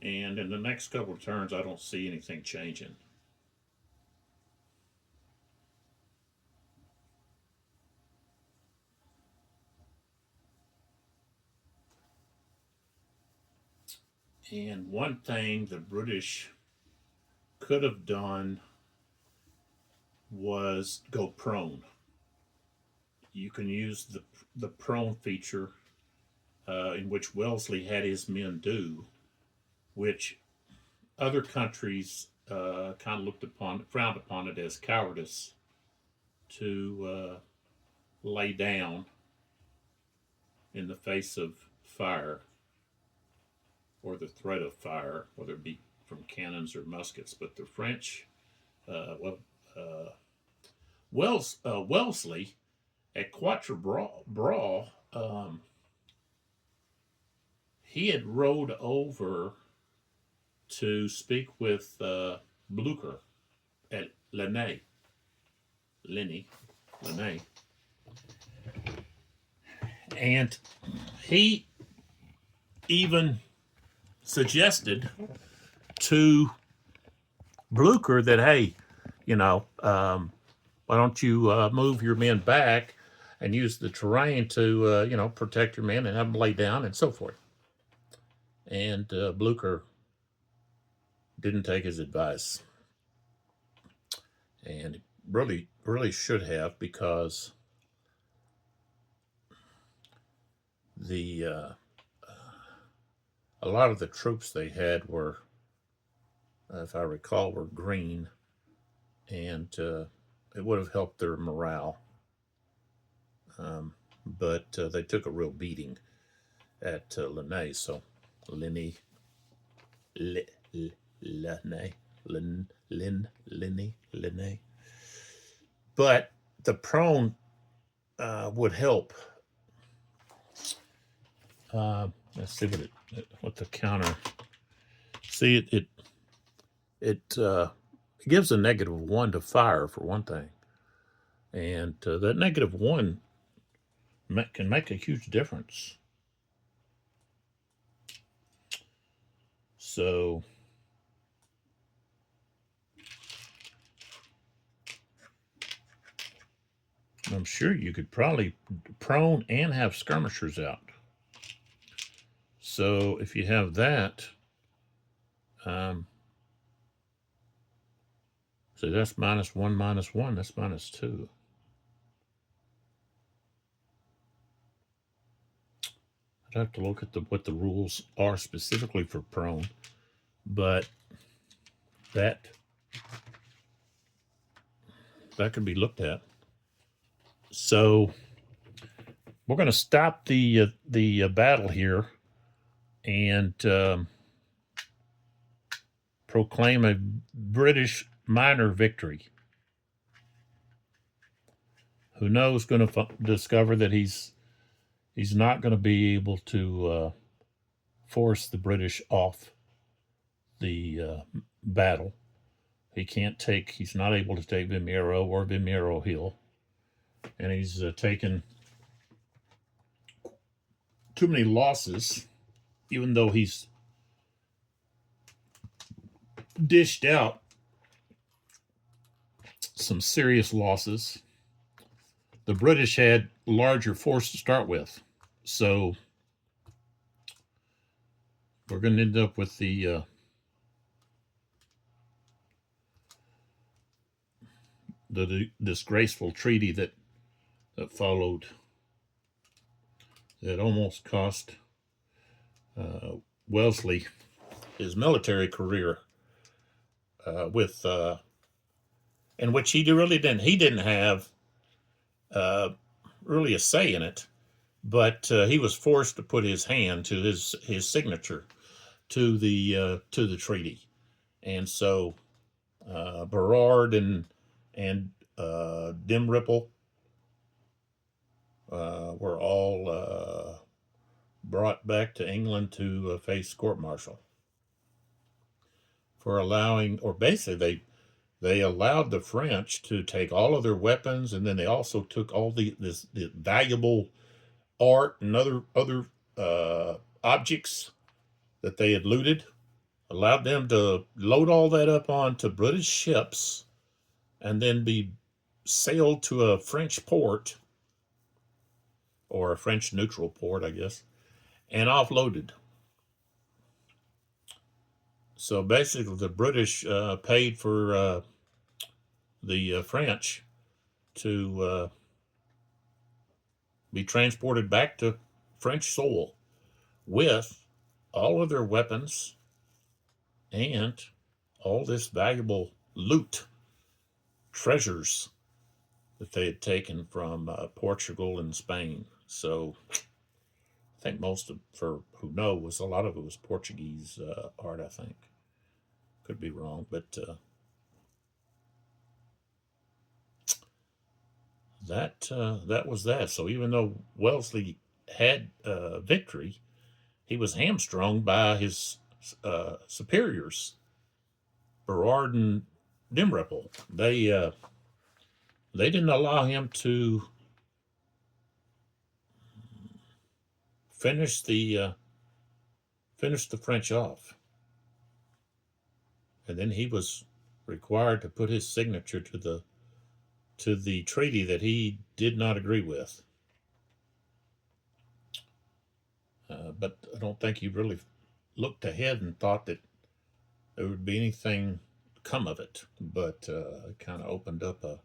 And in the next couple of turns, I don't see anything changing. And one thing the British could have done was go prone. You can use the prone feature in which Wellesley had his men do, which other countries kind of frowned upon it as cowardice to lay down in the face of fire or the threat of fire, whether it be from cannons or muskets. But the French, Wellesley at Quatre Bras, he had rode over to speak with Blücher at Lenay, and he even suggested to Blücher that, hey, why don't you move your men back and use the terrain to, protect your men and have them lay down and so forth. And Blücher didn't take his advice, and really should have, because a lot of the troops they had were, if I recall, were green, and it would have helped their morale. But they took a real beating at Lenay. So Lenay. But the prone would help. Let's see what the counter. See, it gives a -1 to fire, for one thing, and that -1 can make a huge difference. So I'm sure you could probably prone and have skirmishers out. So if you have that, so that's -1, that's -2. I'd have to look at what the rules are specifically for prone, but that could be looked at. So we're going to stop the battle here and proclaim a British minor victory. Who knows? Going to discover that he's not going to be able to force the British off the battle. He's not able to take Vimeiro or Vimeiro Hill, and he's taken too many losses, even though he's dished out some serious losses. The British had larger force to start with, so we're going to end up with the disgraceful treaty that followed, that almost cost Wellesley his military career, in which he didn't have really a say in it, but he was forced to put his hand to his signature to the treaty. And so Berard and Dimripple were all brought back to England to face court-martial for allowing, or basically they allowed the French to take all of their weapons, and then they also took all the valuable art and other objects that they had looted, allowed them to load all that up onto British ships, and then be sailed to a French port, or a French neutral port, I guess, and offloaded. So basically, the British paid for the French to be transported back to French soil with all of their weapons and all this valuable loot, treasures that they had taken from Portugal and Spain. So I think most of, for who know, was a lot of it was Portuguese art, I think. Could be wrong, but that was that. So even though Wellesley had victory, he was hamstrung by his superiors, Berard and Dimripple. They didn't allow him to finish the French off, and then he was required to put his signature to the treaty that he did not agree with. But I don't think he really looked ahead and thought that there would be anything come of it. But it kind of opened up a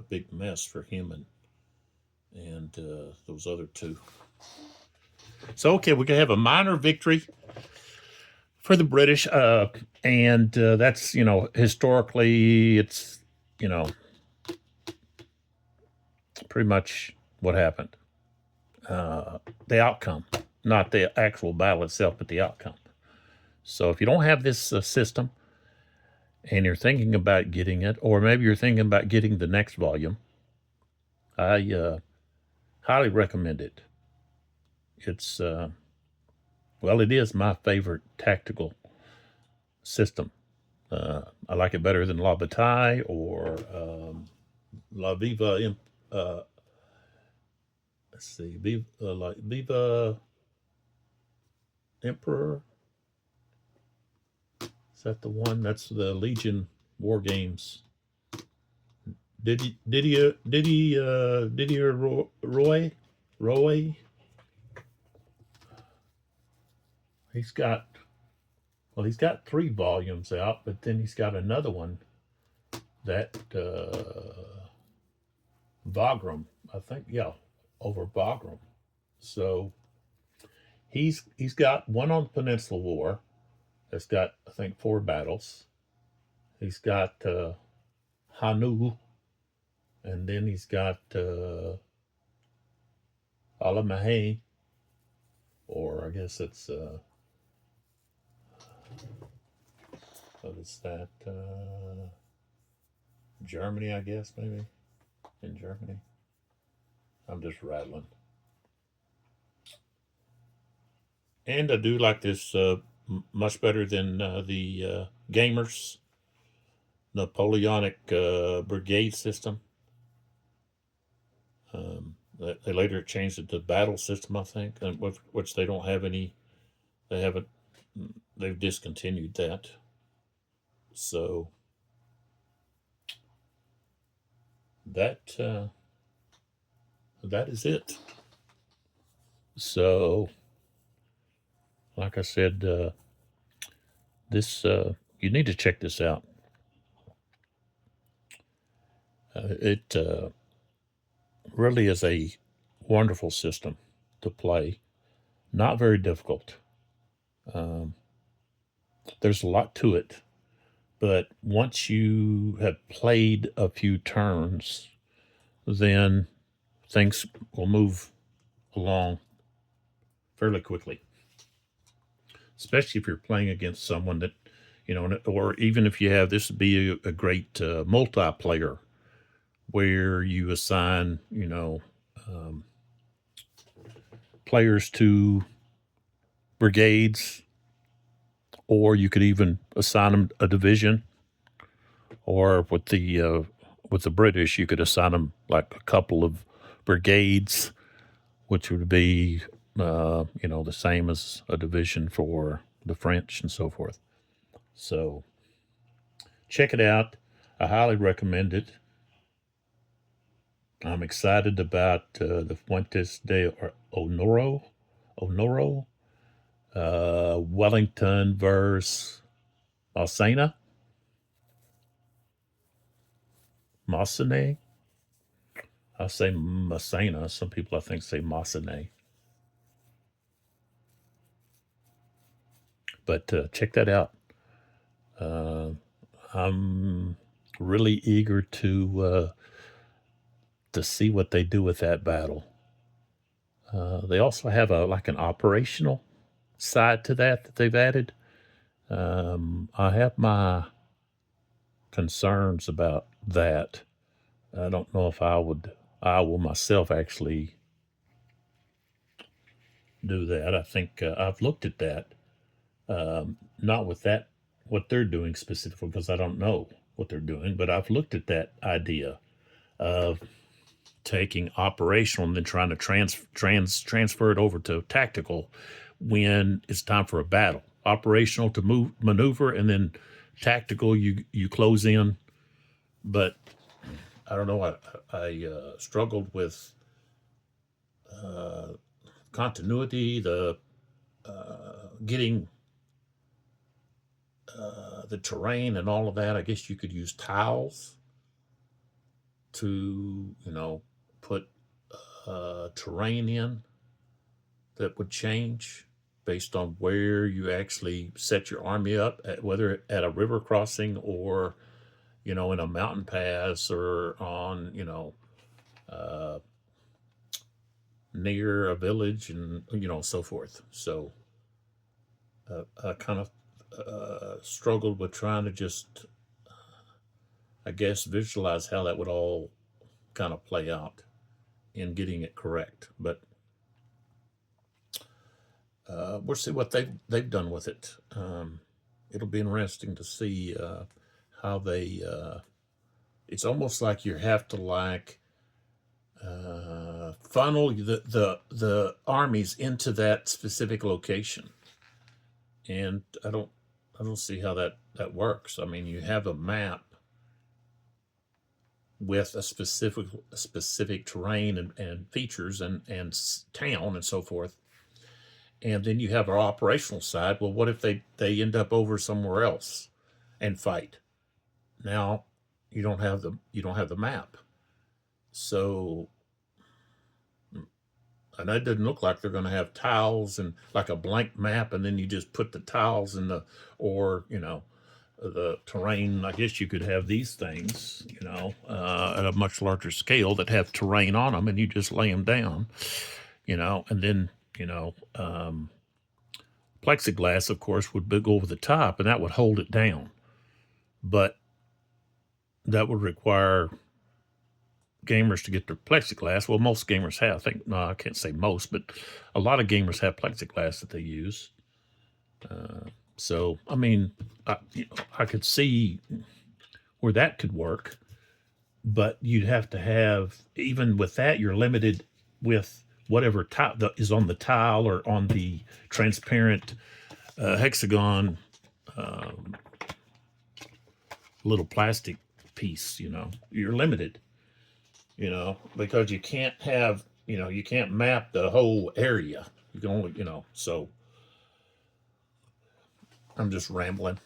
big mess for him and those other two. So, okay, we can have a minor victory for the British, and that's, historically, it's, pretty much what happened. The outcome, not the actual battle itself, but the outcome. So if you don't have this system and you're thinking about getting it, or maybe you're thinking about getting the next volume, I highly recommend it. It's, it is my favorite tactical system. I like it better than La Bataille or La Viva. Let's see, Viva Emperor. Is that the one? That's the Legion War Games. Didier Roy. He's got 3 volumes out, but then he's got another one that Wagram, I think, over Wagram. So he's got one on the Peninsula War that's got, I think, 4 battles. He's got Hanu, and then he's got Alamahay, or I guess it's what is that? Germany, I guess, maybe. In Germany. I'm just rattling. And I do like this much better than the Gamers Napoleonic brigade system. They later changed it to battle system, I think, and which they don't have any. They've discontinued that. So that is it. So, like I said, this you need to check this out. It really is a wonderful system to play. Not very difficult. There's a lot to it, but once you have played a few turns, then things will move along fairly quickly. especially if you're playing against someone that, or even if you have, this would be a great multiplayer where you assign, players to brigades, or you could even assign them a division, or with the British, you could assign them like a couple of brigades, which would be the same as a division for the French and so forth. So check it out. I highly recommend it. I'm excited about the Fuentes de Honoro, Wellington versus Massena. Massena. I say Massena. Some people I think say Massena. But check that out. I'm really eager to see what they do with that battle. They also have an operational side to that they've added. I have my concerns about that. I don't know if I will myself actually do that. I think I've looked at that, not with that, what they're doing specifically, because I don't know what they're doing, but I've looked at that idea of taking operational and then trying to transfer it over to tactical when it's time for a battle. Operational to maneuver, and then tactical you close in. But I don't know. I struggled with continuity, the getting the terrain and all of that. I guess you could use tiles to put terrain in that would change based on where you actually set your army up, whether at a river crossing or in a mountain pass or on near a village and so forth. So I kind of struggled with trying to just I guess visualize how that would all kind of play out in getting it correct. But we'll see what they've done with it. It'll be interesting to see how they. It's almost like you have to funnel the armies into that specific location, and I don't see how that works. I mean, you have a map with a specific terrain and features and town and so forth. And then you have our operational side. Well, what if they end up over somewhere else and fight? Now you don't have the map. So and that doesn't look like they're going to have tiles and like a blank map, and then you just put the tiles in the terrain. I guess you could have these things, at a much larger scale that have terrain on them, and you just lay them down, and then, plexiglass, of course, would go over the top, and that would hold it down. But that would require gamers to get their plexiglass. Well, most gamers have. I can't say most, but a lot of gamers have plexiglass that they use. So, I mean, I could see where that could work, but you'd have to have, even with that, you're limited with whatever tile is on the tile or on the transparent hexagon little plastic piece. You're limited, because you can't have, you can't map the whole area. You can only, so I'm just rambling.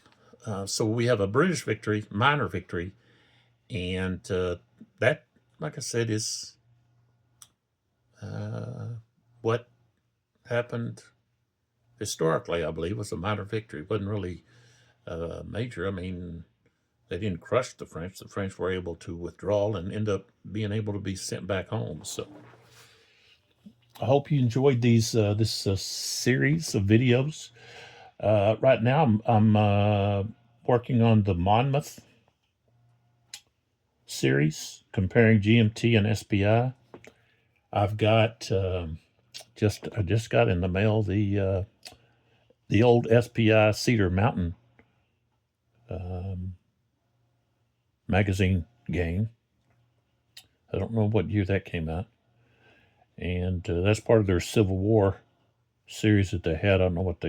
So we have a British victory, minor victory, and that, like I said, is what happened historically. I believe was a minor victory. It wasn't really major. I mean, they didn't crush the French. The French were able to withdraw and end up being able to be sent back home. So I hope you enjoyed this series of videos. Right now, I'm working on the Monmouth series, comparing GMT and SPI. I've got I just got in the mail the old SPI Cedar Mountain magazine game. I don't know what year that came out, and that's part of their Civil War series that they had. I don't know what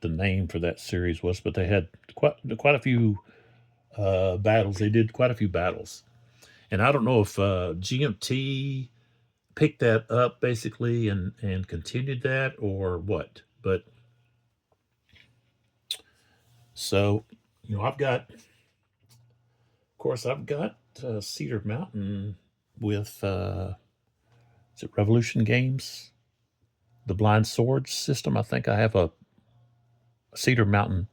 the name for that series was, but they had quite a few battles. They did quite a few battles, and I don't know if GMT picked that up basically and continued that or what. But so I've got, of course, I've got Cedar Mountain with is it Revolution Games, the Blind Swords system. I think I have a Cedar Mountain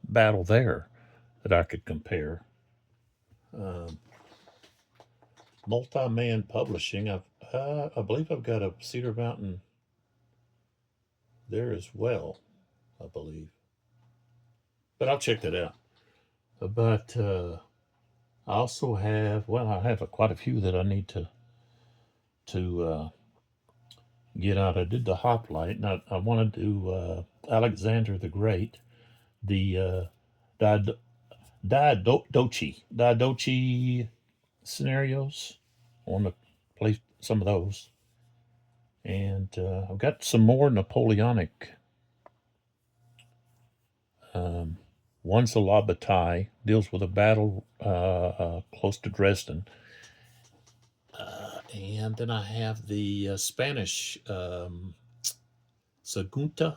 battle there that I could compare. Multi-man publishing. I believe I've got a Cedar Mountain there as well. I believe, but I'll check that out. But I also have I have quite a few that I need to get out. I did the Hoplite, and I want to do Alexander the Great, the Daidochi scenarios. I want to play some of those. And I've got some more Napoleonic. One's a La Bataille, deals with a battle close to Dresden. And then I have the Spanish Saguntum,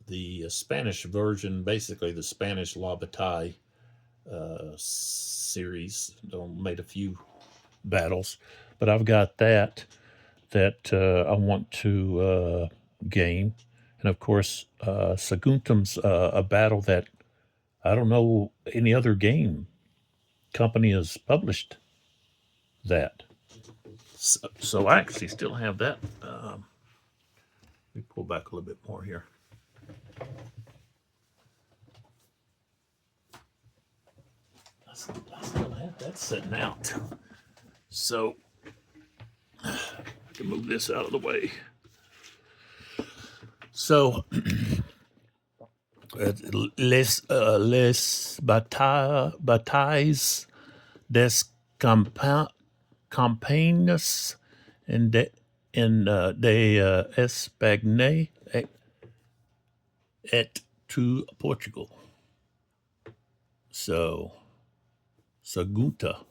the Spanish version, basically the Spanish La Bataille series. Made a few battles, but I've got that I want to game, and of course, Saguntum's a battle that I don't know any other game company has published that. So I actually still have that. Let me pull back a little bit more here. I still have that sitting out. So I can move this out of the way. So les batailles des campagnes de Espagne et to Portugal. So Sagunta,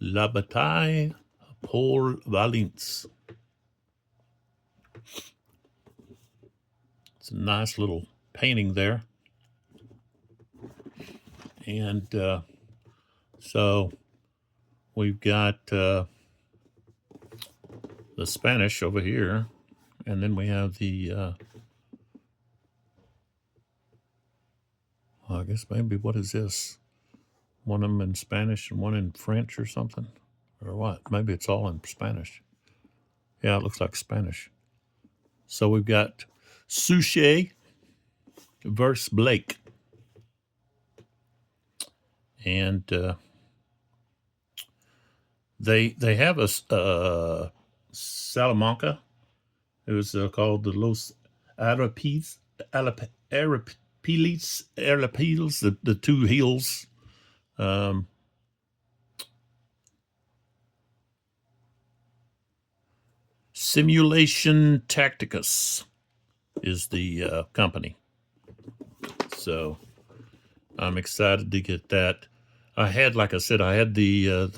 La Bataille Paul Valence. It's a nice little painting there. And so we've got the Spanish over here, and then we have the I guess maybe what is this? One of them in Spanish and one in French or something? Or what? Maybe it's all in Spanish. Yeah, it looks like Spanish. So we've got Suchet versus Blake. And they have a Salamanca. It was called the Los Arapiles, the two hills. Simulation Tacticus is the company. So I'm excited to get that. I had, like I said, I had the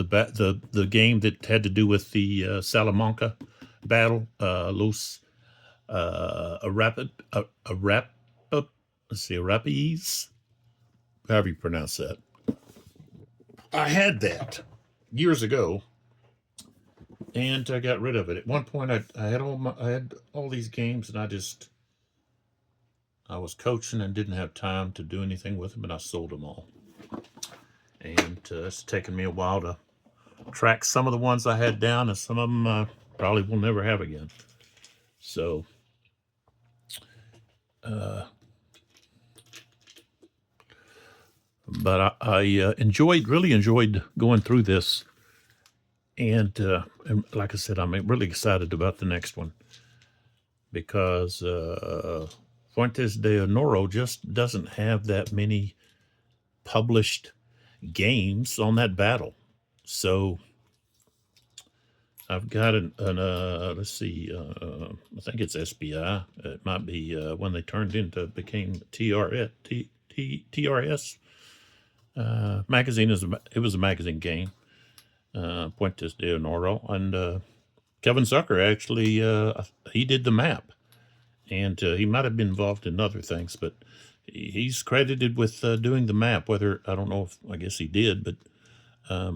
game that had to do with the Salamanca battle, Los Arapiles, however you pronounce that. I had that years ago, and I got rid of it. At one point, I had all these games, and I was coaching and didn't have time to do anything with them, and I sold them all. And it's taken me a while to track some of the ones I had down, and some of them probably will never have again. So, but I really enjoyed going through this, and like I said, I'm really excited about the next one because Fuentes de Honoro just doesn't have that many published games on that battle. So I've got let's see, I think it's SBI. It might be when they became TRS magazine. It was a magazine game, Puentes de Honoro. And Kevin Zucker actually, he did the map. And he might have been involved in other things, but he's credited with doing the map. Whether, I don't know if, I guess he did, but I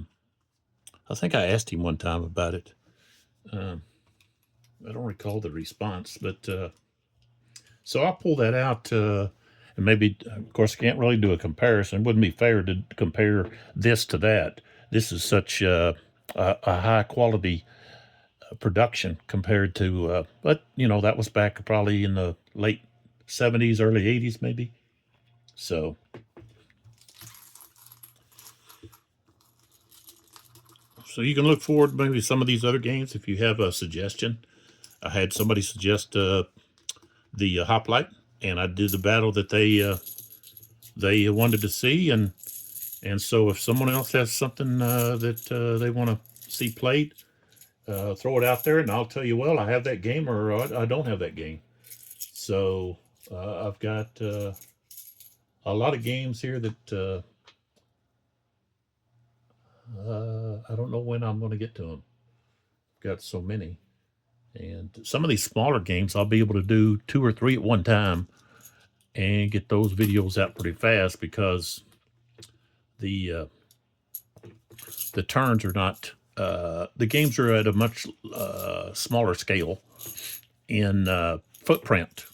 think I asked him one time about it. I don't recall the response, but so I'll pull that out, and maybe, of course, I can't really do a comparison. It wouldn't be fair to compare this to that. This is such a high quality production compared to, but that was back probably in the late 70s, early 80s, maybe. So you can look forward to maybe some of these other games if you have a suggestion. I had somebody suggest the Hoplite, and I did the battle that they wanted to see, and so if someone else has something that they want to see played, throw it out there, and I'll tell you, well, I have that game, or I don't have that game. So I've got a lot of games here that I don't know when I'm going to get to them. I've got so many. And some of these smaller games, I'll be able to do 2 or 3 at one time and get those videos out pretty fast because the turns are not, the games are at a much smaller scale in footprint.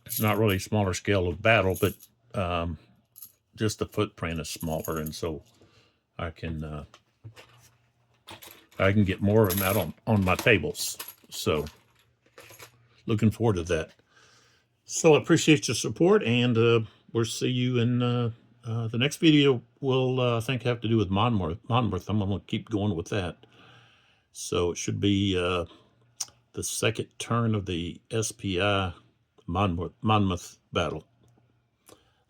It's not really a smaller scale of battle, but just the footprint is smaller, and so I can get more of them out on my tables. So looking forward to that. So I appreciate your support, and we'll see you in the next video. Will I think have to do with Monmouth. I'm going to keep going with that. So it should be the second turn of the SPI Monmouth battle.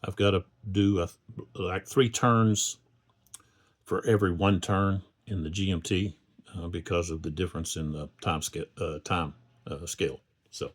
I've got to do like 3 turns for every 1 turn in the GMT because of the difference in the time scale. So.